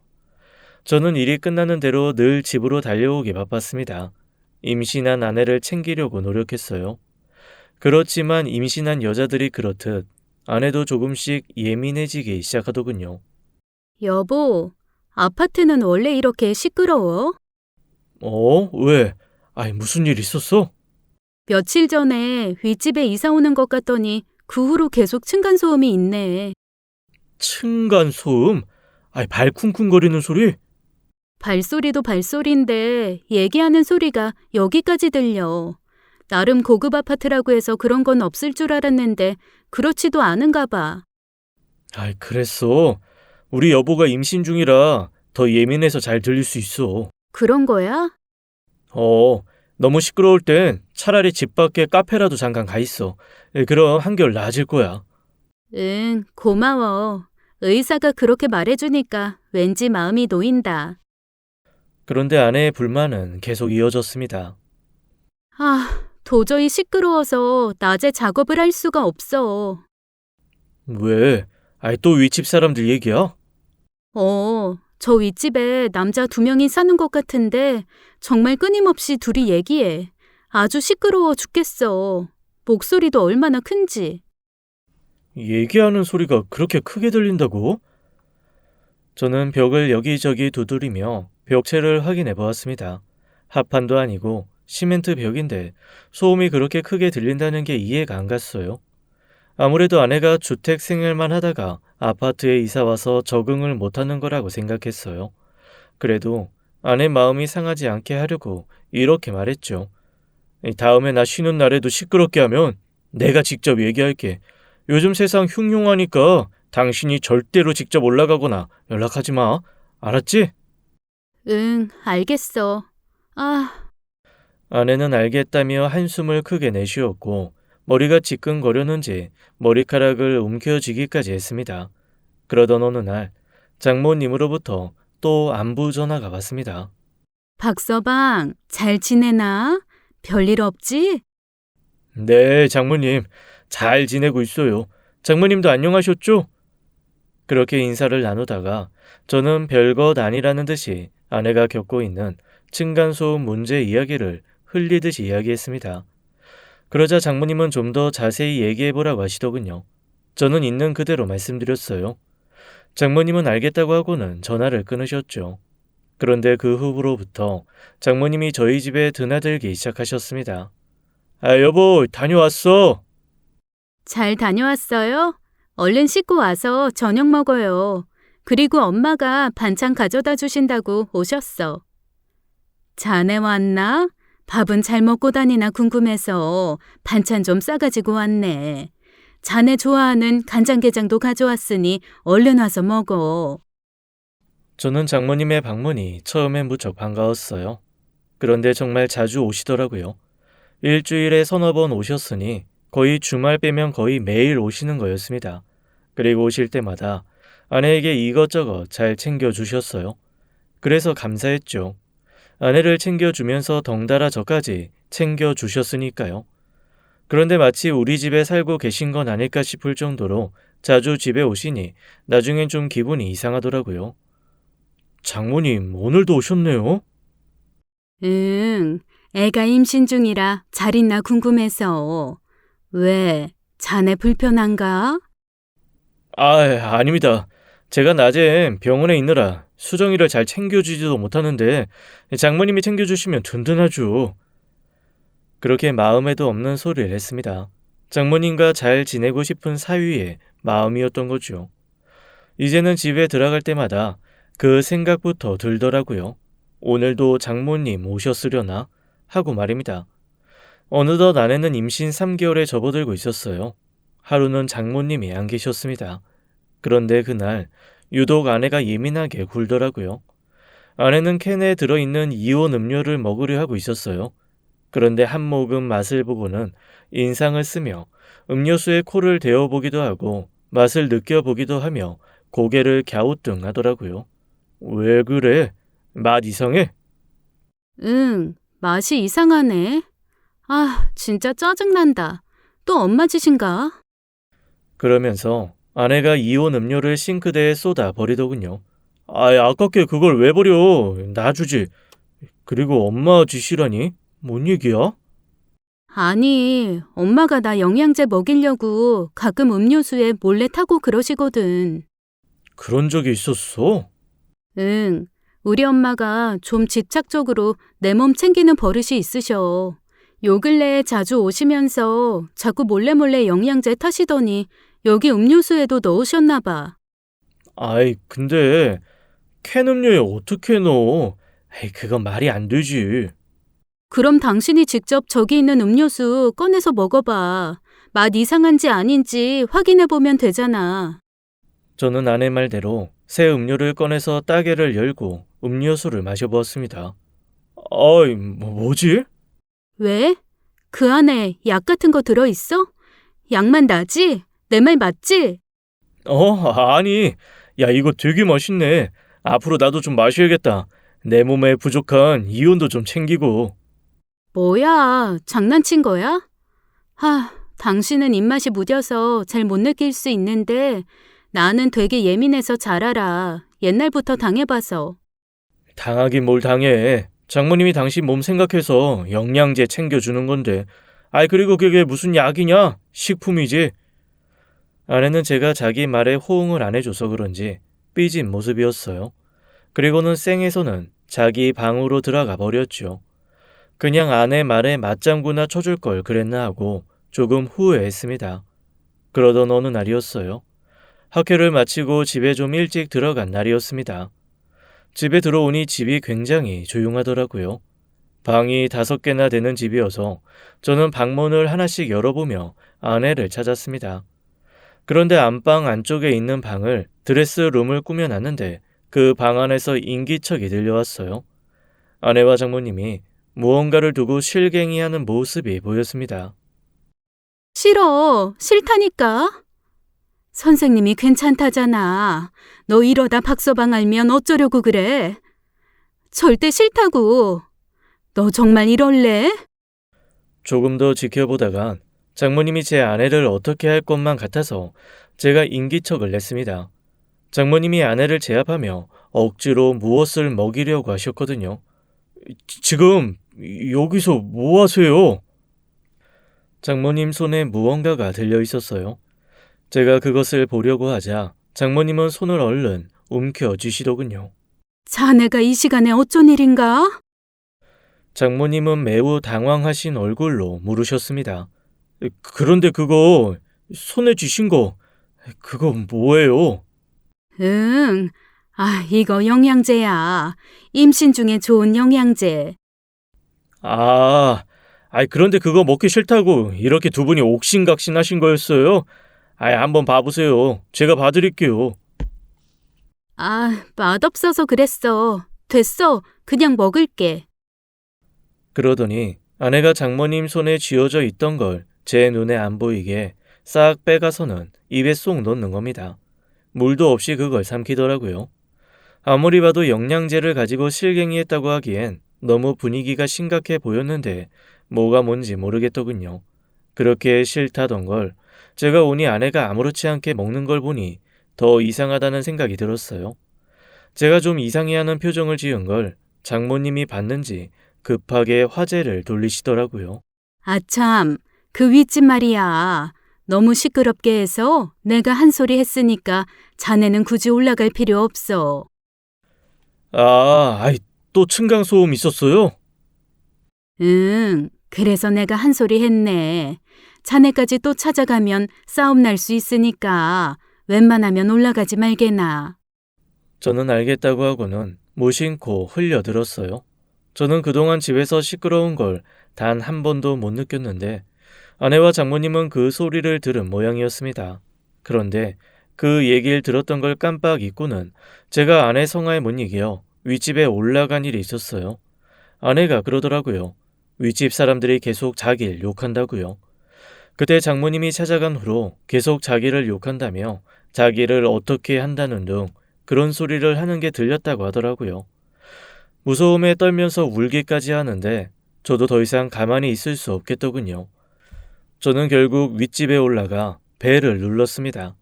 저는 일이 끝나는 대로 늘 집으로 달려오기 바빴습니다. 임신한 아내를 챙기려고 노력했어요. 그렇지만 임신한 여자들이 그렇듯 아내도 조금씩 예민해지기 시작하더군요. 여보, 아파트는 원래 이렇게 시끄러워? 왜? 무슨 일 있었어? 며칠 전에 윗집에 이사 오는 것 같더니 그 후로 계속 층간소음이 있네. 층간소음? 발 쿵쿵거리는 소리? 발소리도 발소리인데 얘기하는 소리가 여기까지 들려. 나름 고급 아파트라고 해서 그런 건 없을 줄 알았는데 그렇지도 않은가 봐. 그랬어. 우리 여보가 임신 중이라 더 예민해서 잘 들릴 수 있어. 그런 거야? 너무 시끄러울 땐 차라리 집 밖에 카페라도 잠깐 가 있어. 그럼 한결 나아질 거야. 응, 고마워. 의사가 그렇게 말해주니까 왠지 마음이 놓인다. 그런데 아내의 불만은 계속 이어졌습니다. 아, 도저히 시끄러워서 낮에 작업을 할 수가 없어. 왜? 아이, 또 윗집 사람들 얘기야? 저 윗집에 남자 2명이 사는 것 같은데 정말 끊임없이 둘이 얘기해. 아주 시끄러워 죽겠어. 목소리도 얼마나 큰지. 얘기하는 소리가 그렇게 크게 들린다고? 저는 벽을 여기저기 두드리며 벽체를 확인해 보았습니다. 합판도 아니고 시멘트 벽인데 소음이 그렇게 크게 들린다는 게 이해가 안 갔어요. 아무래도 아내가 주택 생활만 하다가 아파트에 이사 와서 적응을 못하는 거라고 생각했어요. 그래도 아내 마음이 상하지 않게 하려고 이렇게 말했죠. 다음에 나 쉬는 날에도 시끄럽게 하면 내가 직접 얘기할게. 요즘 세상 흉흉하니까 당신이 절대로 직접 올라가거나 연락하지 마. 알았지? 응, 알겠어. 아, 아내는 알겠다며 한숨을 크게 내쉬었고 머리가 지끈거렸는지 머리카락을 움켜쥐기까지 했습니다. 그러던 어느 날 장모님으로부터 또 안부 전화가 왔습니다. 박서방, 잘 지내나? 별일 없지? 네, 장모님. 잘 지내고 있어요. 장모님도 안녕하셨죠? 그렇게 인사를 나누다가 저는 별것 아니라는 듯이 아내가 겪고 있는 층간소음 문제 이야기를 흘리듯이 이야기했습니다. 그러자 장모님은 좀 더 자세히 얘기해보라고 하시더군요. 저는 있는 그대로 말씀드렸어요. 장모님은 알겠다고 하고는 전화를 끊으셨죠. 그런데 그 후로부터 장모님이 저희 집에 드나들기 시작하셨습니다. 아, 여보, 다녀왔어. 잘 다녀왔어요? 얼른 씻고 와서 저녁 먹어요. 그리고 엄마가 반찬 가져다 주신다고 오셨어. 자네 왔나? 밥은 잘 먹고 다니나 궁금해서 반찬 좀 싸가지고 왔네. 자네 좋아하는 간장게장도 가져왔으니 얼른 와서 먹어. 저는 장모님의 방문이 처음엔 무척 반가웠어요. 그런데 정말 자주 오시더라고요. 일주일에 서너 번 오셨으니 거의 주말 빼면 거의 매일 오시는 거였습니다. 그리고 오실 때마다 아내에게 이것저것 잘 챙겨주셨어요. 그래서 감사했죠. 아내를 챙겨주면서 덩달아 저까지 챙겨주셨으니까요. 그런데 마치 우리 집에 살고 계신 건 아닐까 싶을 정도로 자주 집에 오시니 나중엔 좀 기분이 이상하더라고요. 장모님, 오늘도 오셨네요? 응, 애가 임신 중이라 잘 있나 궁금해서. 왜? 자네 불편한가? 아, 아닙니다. 제가 낮엔 병원에 있느라 수정이를 잘 챙겨주지도 못하는데 장모님이 챙겨주시면 든든하죠. 그렇게 마음에도 없는 소리를 했습니다. 장모님과 잘 지내고 싶은 사위의 마음이었던 거죠. 이제는 집에 들어갈 때마다 그 생각부터 들더라고요. 오늘도 장모님 오셨으려나? 하고 말입니다. 어느덧 아내는 임신 3개월에 접어들고 있었어요. 하루는 장모님이 안 계셨습니다. 그런데 그날 유독 아내가 예민하게 굴더라고요. 아내는 캔에 들어있는 이온 음료를 먹으려 하고 있었어요. 그런데 한 모금 맛을 보고는 인상을 쓰며 음료수에 코를 대어보기도 하고 맛을 느껴보기도 하며 고개를 갸우뚱하더라고요. 왜 그래? 맛 이상해? 응, 맛이 이상하네. 아, 진짜 짜증난다. 또 엄마 짓인가? 그러면서 아내가 이온 음료를 싱크대에 쏟아 버리더군요. 아깝게 그걸 왜 버려? 놔주지. 그리고 엄마 짓이라니? 뭔 얘기야? 아니, 엄마가 나 영양제 먹이려고 가끔 음료수에 몰래 타고 그러시거든. 그런 적이 있었어? 응, 우리 엄마가 좀 집착적으로 내 몸 챙기는 버릇이 있으셔. 요 근래에 자주 오시면서 자꾸 몰래 영양제 타시더니 여기 음료수에도 넣으셨나 봐. 아이, 근데 캔 음료에 어떻게 넣어? 에이, 그건 말이 안 되지. 그럼 당신이 직접 저기 있는 음료수 꺼내서 먹어봐. 맛 이상한지 아닌지 확인해보면 되잖아. 저는 아내 말대로 새 음료를 꺼내서 따개를 열고 음료수를 마셔보았습니다. 뭐지? 왜? 그 안에 약 같은 거 들어있어? 약만 나지? 내 말 맞지? 아니. 야, 이거 되게 맛있네. 앞으로 나도 좀 마셔야겠다. 내 몸에 부족한 이온도 좀 챙기고. 뭐야, 장난친 거야? 당신은 입맛이 무뎌서 잘 못 느낄 수 있는데 나는 되게 예민해서 잘 알아. 옛날부터 당해봐서. 당하긴 뭘 당해. 장모님이 당신 몸 생각해서 영양제 챙겨주는 건데. 아이, 그리고 그게 무슨 약이냐? 식품이지. 아내는 제가 자기 말에 호응을 안 해줘서 그런지 삐진 모습이었어요. 그리고는 쌩에서는 자기 방으로 들어가 버렸죠. 그냥 아내 말에 맞장구나 쳐줄 걸 그랬나 하고 조금 후회했습니다. 그러던 어느 날이었어요. 학회를 마치고 집에 좀 일찍 들어간 날이었습니다. 집에 들어오니 집이 굉장히 조용하더라고요. 방이 5개나 되는 집이어서 저는 방문을 하나씩 열어보며 아내를 찾았습니다. 그런데 안방 안쪽에 있는 방을 드레스룸을 꾸며놨는데 그 방 안에서 인기척이 들려왔어요. 아내와 장모님이 무언가를 두고 실갱이하는 모습이 보였습니다. 싫어. 싫다니까. 선생님이 괜찮다잖아. 너 이러다 박서방 알면 어쩌려고 그래? 절대 싫다고. 너 정말 이럴래? 조금 더 지켜보다간 장모님이 제 아내를 어떻게 할 것만 같아서 제가 인기척을 냈습니다. 장모님이 아내를 제압하며 억지로 무엇을 먹이려고 하셨거든요. 지금 여기서 뭐 하세요? 장모님 손에 무언가가 들려 있었어요. 제가 그것을 보려고 하자 장모님은 손을 얼른 움켜쥐시더군요. 자네가 이 시간에 어쩐 일인가? 장모님은 매우 당황하신 얼굴로 물으셨습니다. 그런데 그거 손에 쥐신 거 그거 뭐예요? 응. 이거 영양제야. 임신 중에 좋은 영양제. 그런데 그거 먹기 싫다고 이렇게 두 분이 옥신각신 하신 거였어요? 한번 봐보세요. 제가 봐드릴게요. 맛없어서 그랬어. 됐어. 그냥 먹을게. 그러더니 아내가 장모님 손에 쥐어져 있던 걸 제 눈에 안 보이게 싹 빼가서는 입에 쏙 넣는 겁니다. 물도 없이 그걸 삼키더라고요. 아무리 봐도 영양제를 가지고 실갱이했다고 하기엔 너무 분위기가 심각해 보였는데 뭐가 뭔지 모르겠더군요. 그렇게 싫다던 걸 제가 오니 아내가 아무렇지 않게 먹는 걸 보니 더 이상하다는 생각이 들었어요. 제가 좀 이상해하는 표정을 지은 걸 장모님이 봤는지 급하게 화제를 돌리시더라고요. 아참, 그 윗집 말이야. 너무 시끄럽게 해서 내가 한 소리 했으니까 자네는 굳이 올라갈 필요 없어. 또 층간소음 있었어요? 응, 그래서 내가 한 소리 했네. 자네까지 또 찾아가면 싸움 날 수 있으니까 웬만하면 올라가지 말게나. 저는 알겠다고 하고는 무심코 흘려들었어요. 저는 그동안 집에서 시끄러운 걸 단 한 번도 못 느꼈는데 아내와 장모님은 그 소리를 들은 모양이었습니다. 그런데 그 얘기를 들었던 걸 깜빡 잊고는 제가 아내 성화에 못 이겨 윗집에 올라간 일이 있었어요. 아내가 그러더라고요. 윗집 사람들이 계속 자기를 욕한다고요. 그때 장모님이 찾아간 후로 계속 자기를 욕한다며 자기를 어떻게 한다는 등 그런 소리를 하는 게 들렸다고 하더라고요. 무서움에 떨면서 울기까지 하는데 저도 더 이상 가만히 있을 수 없겠더군요. 저는 결국 윗집에 올라가 벨을 눌렀습니다.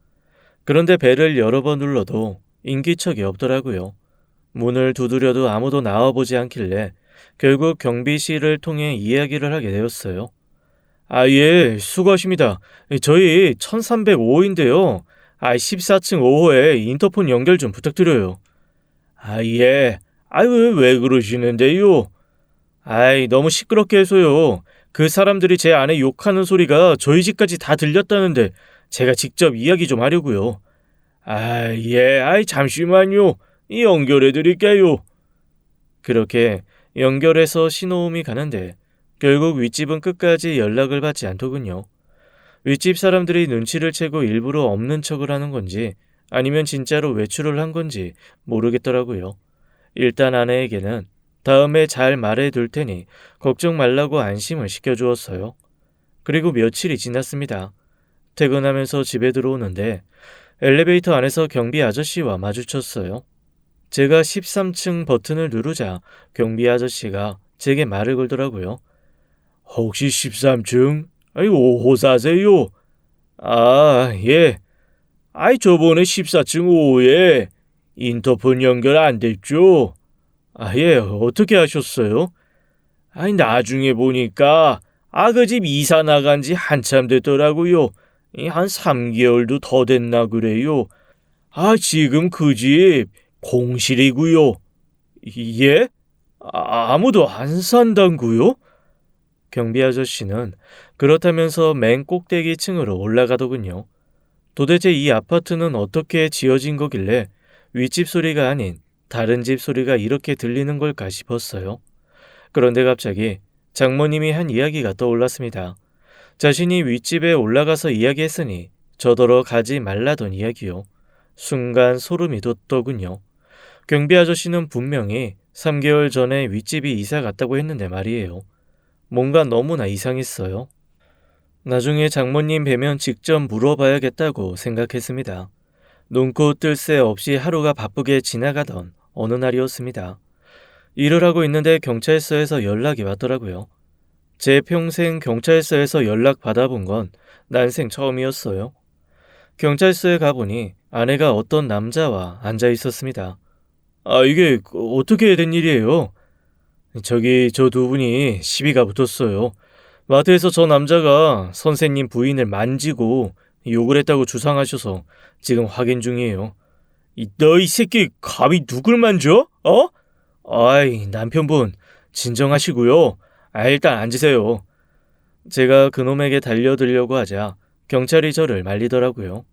그런데 벨을 여러 번 눌러도 인기척이 없더라고요. 문을 두드려도 아무도 나와보지 않길래 결국 경비실을 통해 이야기를 하게 되었어요. 예, 수고하십니다. 저희 1305호인데요. 14층 5호에 인터폰 연결 좀 부탁드려요. 예. 왜 그러시는데요? 너무 시끄럽게 해서요. 그 사람들이 제 아내 욕하는 소리가 저희 집까지 다 들렸다는데 제가 직접 이야기 좀 하려고요. 예. 잠시만요. 연결해 드릴게요. 그렇게 연결해서 신호음이 가는데 결국 윗집은 끝까지 연락을 받지 않더군요. 윗집 사람들이 눈치를 채고 일부러 없는 척을 하는 건지 아니면 진짜로 외출을 한 건지 모르겠더라고요. 일단 아내에게는 다음에 잘 말해둘 테니 걱정 말라고 안심을 시켜주었어요. 그리고 며칠이 지났습니다. 퇴근하면서 집에 들어오는데 엘리베이터 안에서 경비 아저씨와 마주쳤어요. 제가 13층 버튼을 누르자 경비 아저씨가 제게 말을 걸더라고요. 혹시 13층? 아이 5호 사세요? 아, 예. 아이 저번에 14층 5호에 인터폰 연결 안 됐죠? 아, 예. 어떻게 하셨어요? 아니 나중에 보니까 그 집 이사 나간 지 한참 됐더라고요. 한 3개월도 더 됐나 그래요. 지금 그 집 공실이고요. 예? 아무도 안 산다고요? 경비 아저씨는 그렇다면서 맨 꼭대기 층으로 올라가더군요. 도대체 이 아파트는 어떻게 지어진 거길래 윗집 소리가 아닌 다른 집 소리가 이렇게 들리는 걸까 싶었어요. 그런데 갑자기 장모님이 한 이야기가 떠올랐습니다. 자신이 윗집에 올라가서 이야기했으니 저더러 가지 말라던 이야기요. 순간 소름이 돋더군요. 경비 아저씨는 분명히 3개월 전에 윗집이 이사 갔다고 했는데 말이에요. 뭔가 너무나 이상했어요. 나중에 장모님 뵈면 직접 물어봐야겠다고 생각했습니다. 눈코 뜰 새 없이 하루가 바쁘게 지나가던 어느 날이었습니다. 일을 하고 있는데 경찰서에서 연락이 왔더라고요. 제 평생 경찰서에서 연락 받아본 건 난생 처음이었어요. 경찰서에 가보니 아내가 어떤 남자와 앉아 있었습니다. 이게 어떻게 된 일이에요? 저기 저 두 분이 시비가 붙었어요. 마트에서 저 남자가 선생님 부인을 만지고 욕을 했다고 주장하셔서 지금 확인 중이에요. 너 이 새끼 감히 누굴 만져? 어? 남편분 진정하시고요. 일단 앉으세요. 제가 그놈에게 달려들려고 하자 경찰이 저를 말리더라고요.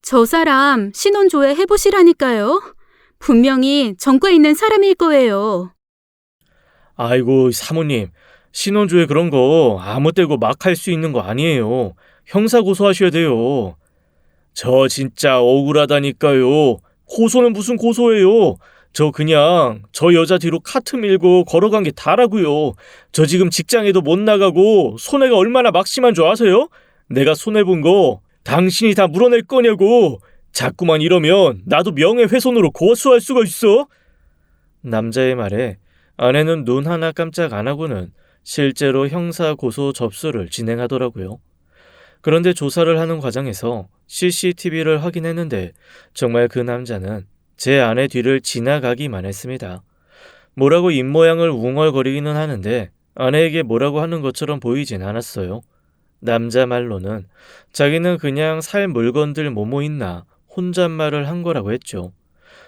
저 사람 신원조회 해보시라니까요. 분명히 전과에 있는 사람일 거예요. 아이고 사모님, 신원조회 그런 거 아무 때고 막 할 수 있는 거 아니에요. 형사 고소하셔야 돼요. 저 진짜 억울하다니까요. 고소는 무슨 고소예요. 저 그냥 저 여자 뒤로 카트 밀고 걸어간 게 다라고요. 저 지금 직장에도 못 나가고 손해가 얼마나 막심한 줄 아세요? 내가 손해본 거 당신이 다 물어낼 거냐고. 자꾸만 이러면 나도 명예훼손으로 고소할 수가 있어. 남자의 말에 아내는 눈 하나 깜짝 안 하고는 실제로 형사 고소 접수를 진행하더라고요. 그런데 조사를 하는 과정에서 CCTV를 확인했는데 정말 그 남자는 제 아내 뒤를 지나가기만 했습니다. 뭐라고 입모양을 웅얼거리기는 하는데 아내에게 뭐라고 하는 것처럼 보이진 않았어요. 남자 말로는 자기는 그냥 살 물건들 뭐뭐 있나 혼잣말을 한 거라고 했죠.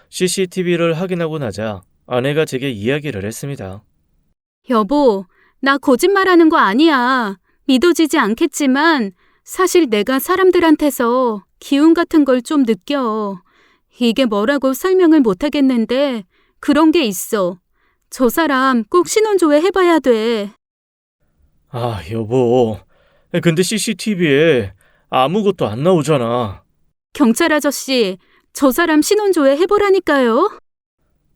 CCTV를 확인하고 나자 아내가 제게 이야기를 했습니다. 여보, 나 거짓말하는 거 아니야. 믿어지지 않겠지만 사실 내가 사람들한테서 기운 같은 걸 좀 느껴. 이게 뭐라고 설명을 못 하겠는데 그런 게 있어. 저 사람 꼭 신원조회 해봐야 돼. 여보. 근데 CCTV에 아무것도 안 나오잖아. 경찰 아저씨, 저 사람 신원조회 해보라니까요.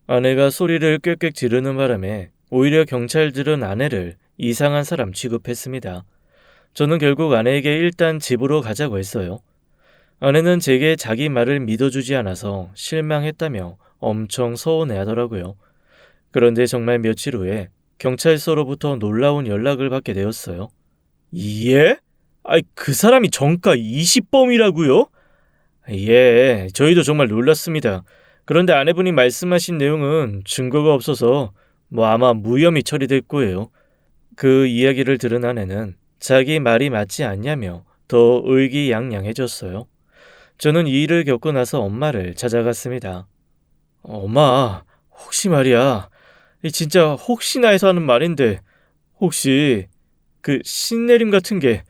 아내가 소리를 꽥꽥 지르는 바람에 오히려 경찰들은 아내를 이상한 사람 취급했습니다. 저는 결국 아내에게 일단 집으로 가자고 했어요. 아내는 제게 자기 말을 믿어주지 않아서 실망했다며 엄청 서운해하더라고요. 그런데 정말 며칠 후에 경찰서로부터 놀라운 연락을 받게 되었어요. 예? 그 사람이 정가 20범이라고요? 예, 저희도 정말 놀랐습니다. 그런데 아내분이 말씀하신 내용은 증거가 없어서 아마 무혐의 처리될 거예요. 그 이야기를 들은 아내는 자기 말이 맞지 않냐며 더 의기양양해졌어요. 저는 이 일을 겪고 나서 엄마를 찾아갔습니다. 엄마, 혹시 말이야. 진짜 혹시나 해서 하는 말인데 혹시 그 신내림 같은 게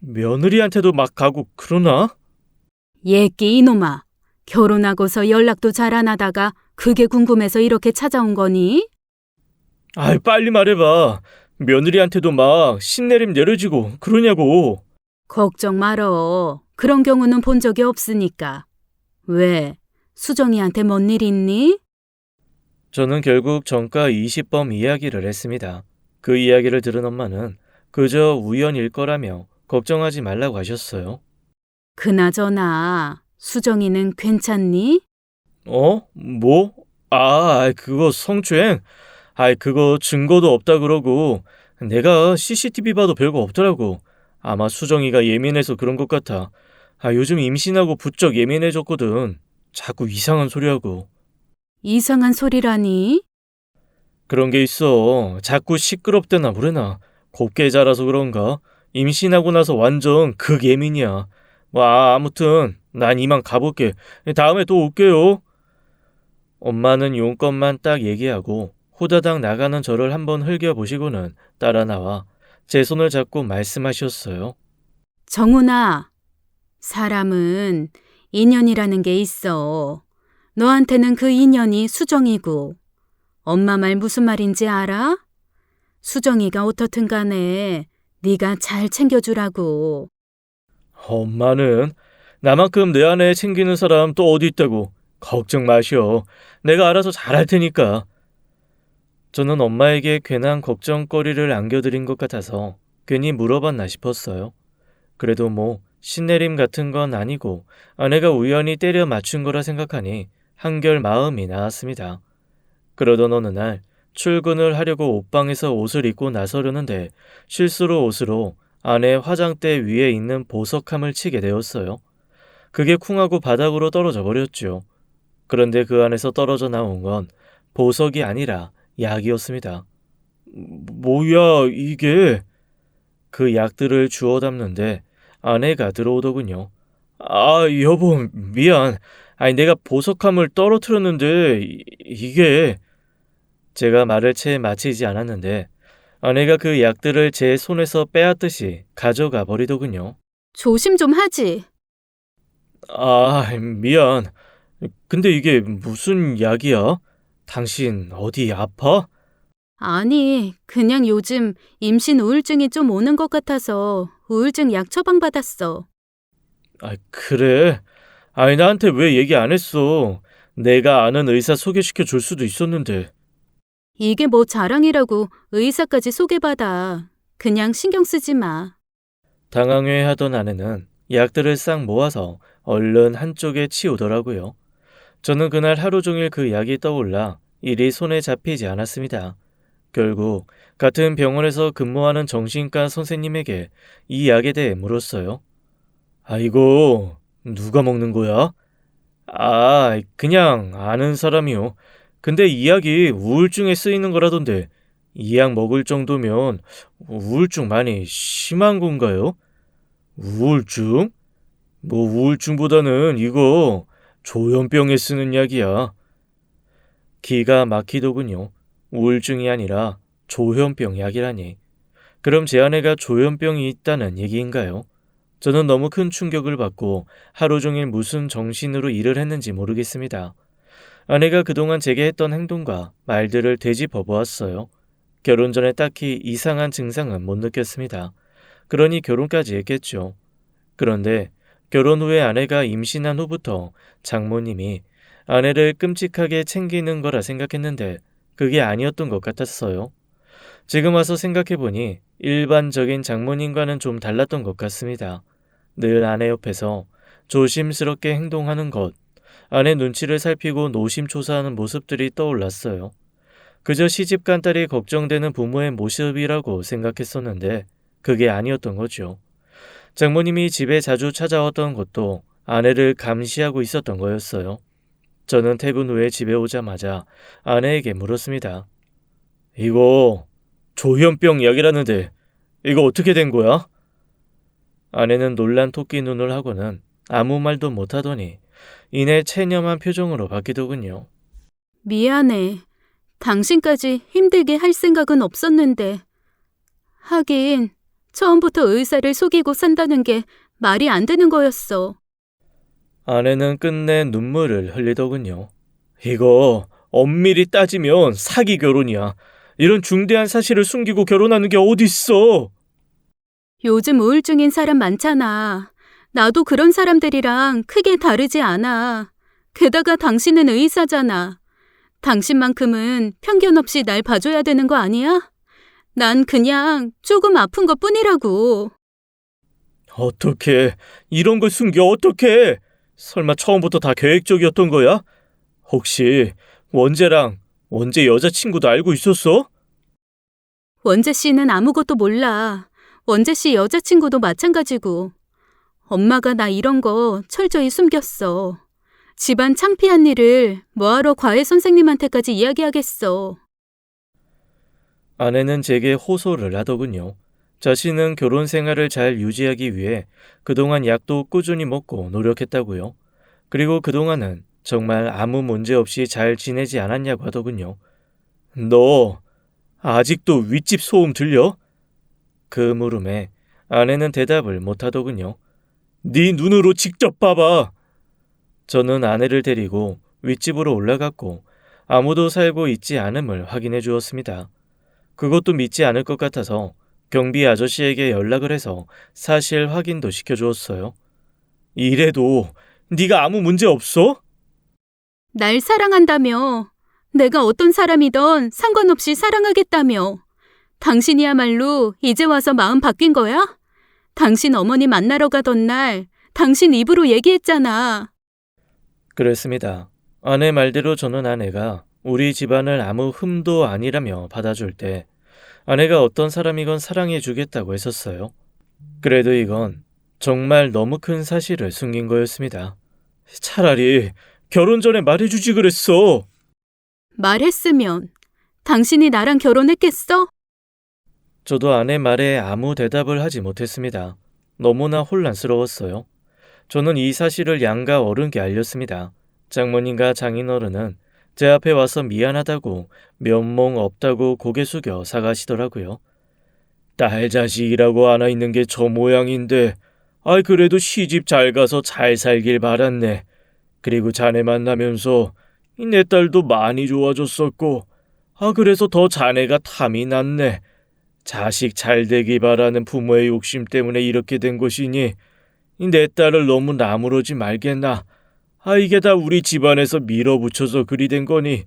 며느리한테도 막 가고 그러나? 예끼 이놈아. 결혼하고서 연락도 잘 안 하다가 그게 궁금해서 이렇게 찾아온 거니? 빨리 말해봐. 며느리한테도 막 신내림 내려지고 그러냐고. 걱정 말어. 그런 경우는 본 적이 없으니까. 왜? 수정이한테 뭔 일 있니? 저는 결국 정가 20범 이야기를 했습니다. 그 이야기를 들은 엄마는 그저 우연일 거라며 걱정하지 말라고 하셨어요. 그나저나 수정이는 괜찮니? 뭐? 그거 성추행? 그거 증거도 없다 그러고 내가 CCTV 봐도 별거 없더라고. 아마 수정이가 예민해서 그런 것 같아. 요즘 임신하고 부쩍 예민해졌거든. 자꾸 이상한 소리하고. 이상한 소리라니? 그런 게 있어. 자꾸 시끄럽대나 뭐래나. 곱게 자라서 그런가? 임신하고 나서 완전 극예민이야. 아무튼 난 이만 가볼게. 다음에 또 올게요. 엄마는 용건만 딱 얘기하고 호다닥 나가는 저를 한번 흘겨보시고는 따라 나와 제 손을 잡고 말씀하셨어요. 정훈아, 사람은 인연이라는 게 있어. 너한테는 그 인연이 수정이고, 엄마 말 무슨 말인지 알아? 수정이가 어떻든 간에 네가 잘 챙겨주라고. 엄마는 나만큼 내 아내 챙기는 사람 또 어디 있다고. 걱정 마시오. 내가 알아서 잘할 테니까. 저는 엄마에게 괜한 걱정거리를 안겨드린 것 같아서 괜히 물어봤나 싶었어요. 그래도 신내림 같은 건 아니고 아내가 우연히 때려 맞춘 거라 생각하니 한결 마음이 나았습니다. 그러던 어느 날 출근을 하려고 옷방에서 옷을 입고 나서려는데 실수로 옷으로 아내 화장대 위에 있는 보석함을 치게 되었어요. 그게 쿵하고 바닥으로 떨어져 버렸죠. 그런데 그 안에서 떨어져 나온 건 보석이 아니라 약이었습니다. 뭐야 이게? 그 약들을 주워 담는데 아내가 들어오더군요. 여보 미안. 내가 보석함을 떨어뜨렸는데 이게... 제가 말을 채 마치지 않았는데 아내가 그 약들을 제 손에서 빼앗듯이 가져가 버리더군요. 조심 좀 하지. 미안. 근데 이게 무슨 약이야? 당신 어디 아파? 아니, 그냥 요즘 임신 우울증이 좀 오는 것 같아서 우울증 약 처방받았어. 그래? 나한테 왜 얘기 안 했어? 내가 아는 의사 소개시켜 줄 수도 있었는데. 이게 뭐 자랑이라고 의사까지 소개받아. 그냥 신경 쓰지 마. 당황해하던 아내는 약들을 싹 모아서 얼른 한쪽에 치우더라고요. 저는 그날 하루 종일 그 약이 떠올라 일이 손에 잡히지 않았습니다. 결국 같은 병원에서 근무하는 정신과 선생님에게 이 약에 대해 물었어요. 이거 누가 먹는 거야? 그냥 아는 사람이요. 근데 이 약이 우울증에 쓰이는 거라던데 이 약 먹을 정도면 우울증 많이 심한 건가요? 우울증? 우울증보다는 이거 조현병에 쓰는 약이야. 기가 막히더군요. 우울증이 아니라 조현병 약이라니. 그럼 제 아내가 조현병이 있다는 얘기인가요? 저는 너무 큰 충격을 받고 하루 종일 무슨 정신으로 일을 했는지 모르겠습니다. 아내가 그동안 제게 했던 행동과 말들을 되짚어 보았어요. 결혼 전에 딱히 이상한 증상은 못 느꼈습니다. 그러니 결혼까지 했겠죠. 그런데 결혼 후에 아내가 임신한 후부터 장모님이 아내를 끔찍하게 챙기는 거라 생각했는데 그게 아니었던 것 같았어요. 지금 와서 생각해보니 일반적인 장모님과는 좀 달랐던 것 같습니다. 늘 아내 옆에서 조심스럽게 행동하는 것, 아내 눈치를 살피고 노심초사하는 모습들이 떠올랐어요. 그저 시집간 딸이 걱정되는 부모의 모습이라고 생각했었는데 그게 아니었던 거죠. 장모님이 집에 자주 찾아왔던 것도 아내를 감시하고 있었던 거였어요. 저는 퇴근 후에 집에 오자마자 아내에게 물었습니다. 이거 조현병 약이라는데 이거 어떻게 된 거야? 아내는 놀란 토끼 눈을 하고는 아무 말도 못하더니 이내 체념한 표정으로 바뀌더군요. 미안해. 당신까지 힘들게 할 생각은 없었는데. 하긴 처음부터 의사를 속이고 산다는 게 말이 안 되는 거였어. 아내는 끝내 눈물을 흘리더군요. 이거 엄밀히 따지면 사기 결혼이야. 이런 중대한 사실을 숨기고 결혼하는 게 어딨어. 요즘 우울증인 사람 많잖아. 나도 그런 사람들이랑 크게 다르지 않아. 게다가 당신은 의사잖아. 당신만큼은 편견 없이 날 봐줘야 되는 거 아니야? 난 그냥 조금 아픈 것 뿐이라고. 어떻게 이런 걸 숨겨 어떻게? 설마 처음부터 다 계획적이었던 거야? 혹시 원재랑 원재 여자친구도 알고 있었어? 원재 씨는 아무것도 몰라. 원재 씨 여자친구도 마찬가지고. 엄마가 나 이런 거 철저히 숨겼어. 집안 창피한 일을 뭐하러 과외 선생님한테까지 이야기하겠어. 아내는 제게 호소를 하더군요. 자신은 결혼 생활을 잘 유지하기 위해 그동안 약도 꾸준히 먹고 노력했다고요. 그리고 그동안은 정말 아무 문제 없이 잘 지내지 않았냐고 하더군요. 너 아직도 윗집 소음 들려? 그 물음에 아내는 대답을 못하더군요. 네 눈으로 직접 봐봐. 저는 아내를 데리고 윗집으로 올라갔고 아무도 살고 있지 않음을 확인해 주었습니다. 그것도 믿지 않을 것 같아서 경비 아저씨에게 연락을 해서 사실 확인도 시켜주었어요. 이래도 네가 아무 문제 없어? 날 사랑한다며. 내가 어떤 사람이든 상관없이 사랑하겠다며. 당신이야말로 이제 와서 마음 바뀐 거야? 당신 어머니 만나러 가던 날 당신 입으로 얘기했잖아. 그랬습니다. 아내 말대로 저는 아내가 우리 집안을 아무 흠도 아니라며 받아줄 때 아내가 어떤 사람이건 사랑해 주겠다고 했었어요. 그래도 이건 정말 너무 큰 사실을 숨긴 거였습니다. 차라리 결혼 전에 말해주지 그랬어. 말했으면 당신이 나랑 결혼했겠어? 저도 아내 말에 아무 대답을 하지 못했습니다. 너무나 혼란스러웠어요. 저는 이 사실을 양가 어른께 알렸습니다. 장모님과 장인어른은 제 앞에 와서 미안하다고 면목 없다고 고개 숙여 사가시더라고요. 딸 자식이라고 하나 있는 게 저 모양인데 그래도 시집 잘 가서 잘 살길 바랐네. 그리고 자네 만나면서 내 딸도 많이 좋아졌었고 그래서 더 자네가 탐이 났네. 자식 잘 되기 바라는 부모의 욕심 때문에 이렇게 된 것이니 내 딸을 너무 나무르지 말겠나. 이게 다 우리 집안에서 밀어붙여서 그리 된 거니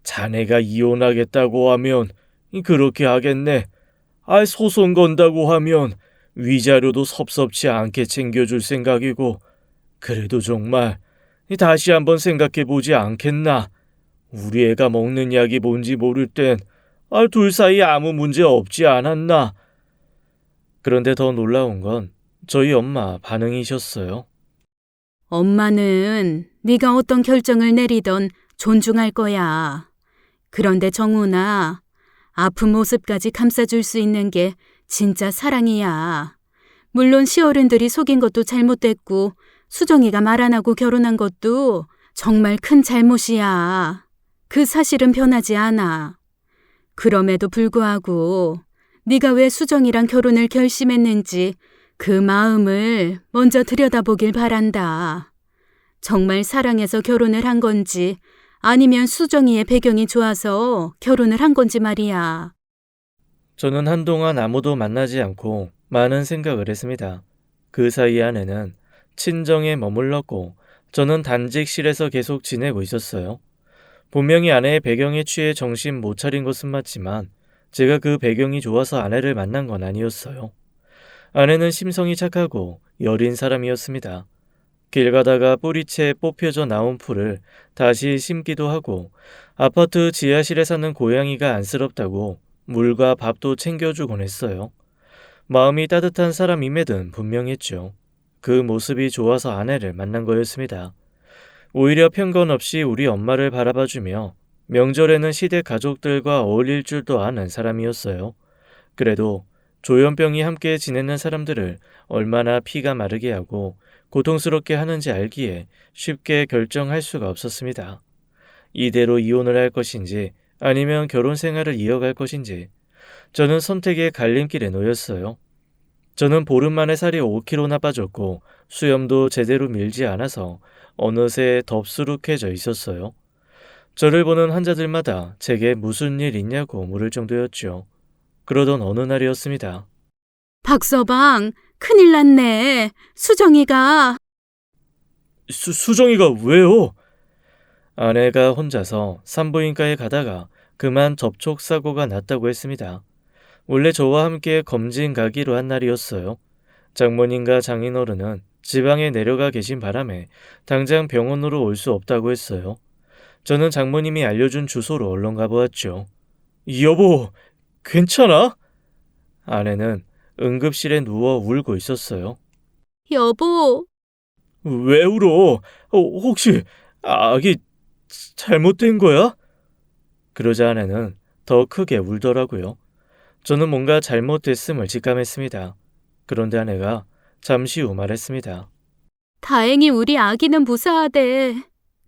자네가 이혼하겠다고 하면 그렇게 하겠네. 소송 건다고 하면 위자료도 섭섭치 않게 챙겨줄 생각이고 그래도 정말 다시 한번 생각해보지 않겠나. 우리 애가 먹는 약이 뭔지 모를 땐 둘 사이에 아무 문제 없지 않았나. 그런데 더 놀라운 건 저희 엄마 반응이셨어요. 엄마는 네가 어떤 결정을 내리던 존중할 거야. 그런데 정훈아, 아픈 모습까지 감싸줄 수 있는 게 진짜 사랑이야. 물론 시어른들이 속인 것도 잘못됐고 수정이가 말 안 하고 결혼한 것도 정말 큰 잘못이야. 그 사실은 변하지 않아. 그럼에도 불구하고 네가 왜 수정이랑 결혼을 결심했는지 그 마음을 먼저 들여다보길 바란다. 정말 사랑해서 결혼을 한 건지 아니면 수정이의 배경이 좋아서 결혼을 한 건지 말이야. 저는 한동안 아무도 만나지 않고 많은 생각을 했습니다. 그 사이 아내는 친정에 머물렀고 저는 단직실에서 계속 지내고 있었어요. 분명히 아내의 배경에 취해 정신 못 차린 것은 맞지만 제가 그 배경이 좋아서 아내를 만난 건 아니었어요. 아내는 심성이 착하고 여린 사람이었습니다. 길 가다가 뿌리채 뽑혀져 나온 풀을 다시 심기도 하고 아파트 지하실에 사는 고양이가 안쓰럽다고 물과 밥도 챙겨주곤 했어요. 마음이 따뜻한 사람임에든 분명했죠. 그 모습이 좋아서 아내를 만난 거였습니다. 오히려 편견 없이 우리 엄마를 바라봐주며 명절에는 시댁 가족들과 어울릴 줄도 아는 사람이었어요. 그래도 조현병이 함께 지내는 사람들을 얼마나 피가 마르게 하고 고통스럽게 하는지 알기에 쉽게 결정할 수가 없었습니다. 이대로 이혼을 할 것인지 아니면 결혼 생활을 이어갈 것인지 저는 선택의 갈림길에 놓였어요. 저는 보름 만에 살이 5kg나 빠졌고 수염도 제대로 밀지 않아서 어느새 덥수룩해져 있었어요. 저를 보는 환자들마다 제게 무슨 일 있냐고 물을 정도였죠. 그러던 어느 날이었습니다. 박서방, 큰일 났네. 수정이가. 수정이가 왜요? 아내가 혼자서 산부인과에 가다가 그만 접촉사고가 났다고 했습니다. 원래 저와 함께 검진 가기로 한 날이었어요. 장모님과 장인어른은 지방에 내려가 계신 바람에 당장 병원으로 올 수 없다고 했어요. 저는 장모님이 알려준 주소로 얼른 가보았죠. 여보, 괜찮아? 아내는 응급실에 누워 울고 있었어요. 여보, 왜 울어? 혹시 아기 잘못된 거야? 그러자 아내는 더 크게 울더라고요. 저는 뭔가 잘못됐음을 직감했습니다. 그런데 아내가 잠시 후 말했습니다. 다행히 우리 아기는 무사하대.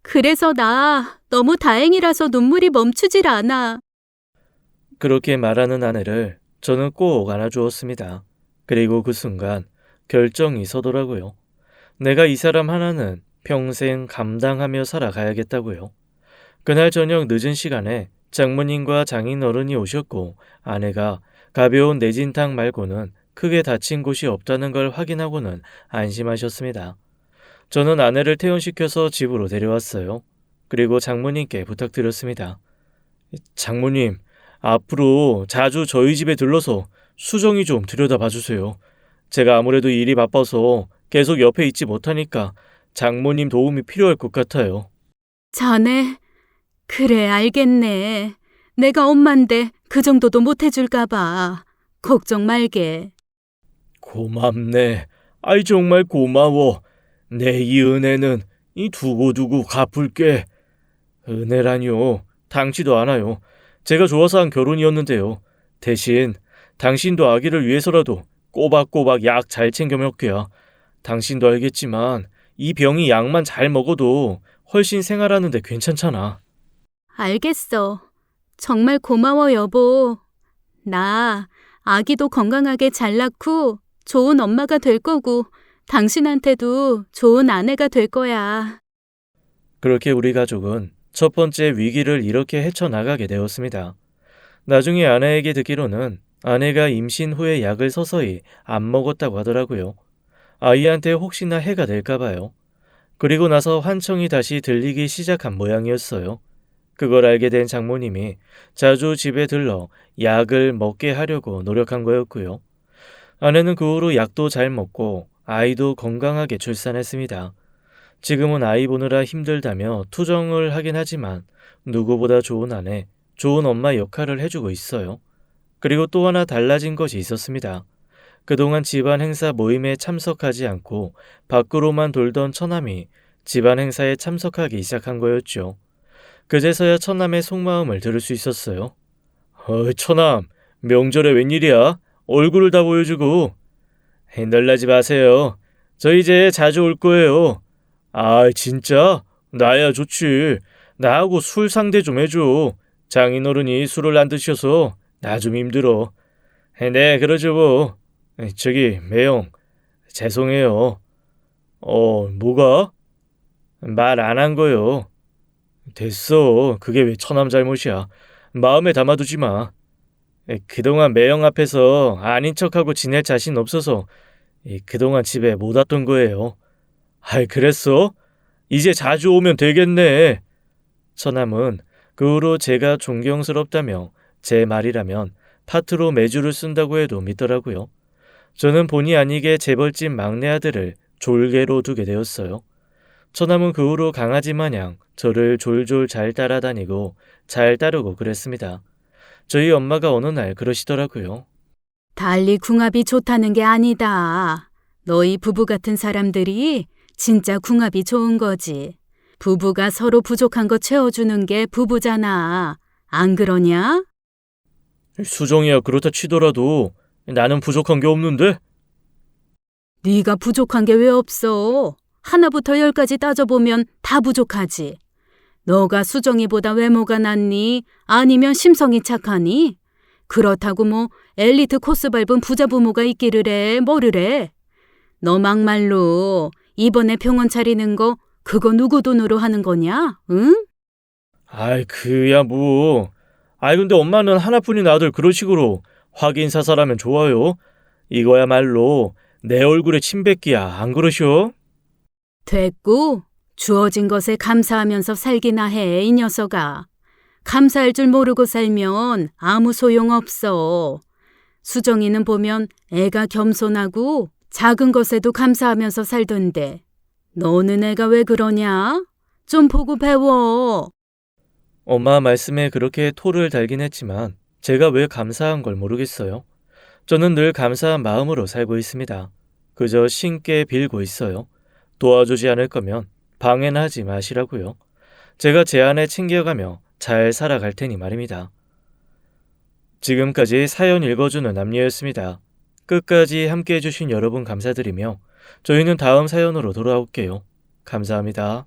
그래서 나 너무 다행이라서 눈물이 멈추질 않아. 그렇게 말하는 아내를 저는 꼭 안아주었습니다. 그리고 그 순간 결정이 서더라고요. 내가 이 사람 하나는 평생 감당하며 살아가야겠다고요. 그날 저녁 늦은 시간에 장모님과 장인어른이 오셨고 아내가 가벼운 내진탕 말고는 크게 다친 곳이 없다는 걸 확인하고는 안심하셨습니다. 저는 아내를 퇴원시켜서 집으로 데려왔어요. 그리고 장모님께 부탁드렸습니다. 장모님, 앞으로 자주 저희 집에 들러서 수정이 좀 들여다봐 주세요. 제가 아무래도 일이 바빠서 계속 옆에 있지 못하니까 장모님 도움이 필요할 것 같아요. 자네, 그래, 알겠네. 내가 엄만데 그 정도도 못 해줄까 봐. 걱정 말게. 고맙네. 아이 정말 고마워. 내 이 은혜는 이 두고두고 갚을게. 은혜라뇨. 당치도 않아요. 제가 좋아서 한 결혼이었는데요. 대신 당신도 아기를 위해서라도 꼬박꼬박 약 잘 챙겨 먹게야. 당신도 알겠지만 이 병이 약만 잘 먹어도 훨씬 생활하는데 괜찮잖아. 알겠어. 정말 고마워, 여보. 나 아기도 건강하게 잘 낳고 좋은 엄마가 될 거고 당신한테도 좋은 아내가 될 거야. 그렇게 우리 가족은 첫 번째 위기를 이렇게 헤쳐나가게 되었습니다. 나중에 아내에게 듣기로는 아내가 임신 후에 약을 서서히 안 먹었다고 하더라고요. 아이한테 혹시나 해가 될까 봐요. 그리고 나서 환청이 다시 들리기 시작한 모양이었어요. 그걸 알게 된 장모님이 자주 집에 들러 약을 먹게 하려고 노력한 거였고요. 아내는 그 후로 약도 잘 먹고 아이도 건강하게 출산했습니다. 지금은 아이 보느라 힘들다며 투정을 하긴 하지만 누구보다 좋은 아내, 좋은 엄마 역할을 해주고 있어요. 그리고 또 하나 달라진 것이 있었습니다. 그동안 집안 행사 모임에 참석하지 않고 밖으로만 돌던 처남이 집안 행사에 참석하기 시작한 거였죠. 그제서야 처남의 속마음을 들을 수 있었어요. 처남, 명절에 웬일이야? 얼굴을 다 보여주고. 놀라지 마세요. 저 이제 자주 올 거예요. 아, 진짜? 나야 좋지. 나하고 술 상대 좀 해줘. 장인어른이 술을 안 드셔서 나 좀 힘들어. 네, 그러죠 뭐. 저기, 매형, 죄송해요. 뭐가? 말 안 한 거요. 됐어. 그게 왜 처남 잘못이야. 마음에 담아두지 마. 그동안 매형 앞에서 아닌 척하고 지낼 자신 없어서 그동안 집에 못 왔던 거예요. 아이, 그랬어? 이제 자주 오면 되겠네. 처남은 그 후로 제가 존경스럽다며 제 말이라면 파트로 매주를 쓴다고 해도 믿더라고요. 저는 본의 아니게 재벌집 막내 아들을 졸개로 두게 되었어요. 처남은 그 후로 강아지 마냥 저를 졸졸 잘 따라다니고 잘 따르고 그랬습니다. 저희 엄마가 어느 날 그러시더라고요. 달리 궁합이 좋다는 게 아니다. 너희 부부 같은 사람들이 진짜 궁합이 좋은 거지. 부부가 서로 부족한 거 채워주는 게 부부잖아. 안 그러냐? 수정이야 그렇다 치더라도 나는 부족한 게 없는데? 네가 부족한 게 왜 없어? 하나부터 열까지 따져보면 다 부족하지. 너가 수정이보다 외모가 낫니? 아니면 심성이 착하니? 그렇다고 뭐 엘리트 코스 밟은 부자 부모가 있기를 해, 뭐를 해? 너 막말로 이번에 병원 차리는 거 그거 누구 돈으로 하는 거냐? 응? 아이 그야 뭐. 아이 근데 엄마는 하나뿐인 아들 그런 식으로 확인 사살하면 좋아요. 이거야말로 내 얼굴에 침 뱉기야 안 그러셔? 됐고 주어진 것에 감사하면서 살기나 해, 이 녀석아. 감사할 줄 모르고 살면 아무 소용 없어. 수정이는 보면 애가 겸손하고 작은 것에도 감사하면서 살던데. 너는 애가 왜 그러냐? 좀 보고 배워. 엄마 말씀에 그렇게 토를 달긴 했지만 제가 왜 감사한 걸 모르겠어요. 저는 늘 감사한 마음으로 살고 있습니다. 그저 신께 빌고 있어요. 도와주지 않을 거면 방해는 하지 마시라고요. 제가 제 안에 챙겨가며 잘 살아갈 테니 말입니다. 지금까지 사연 읽어주는 남녀였습니다. 끝까지 함께 해주신 여러분 감사드리며 저희는 다음 사연으로 돌아올게요. 감사합니다.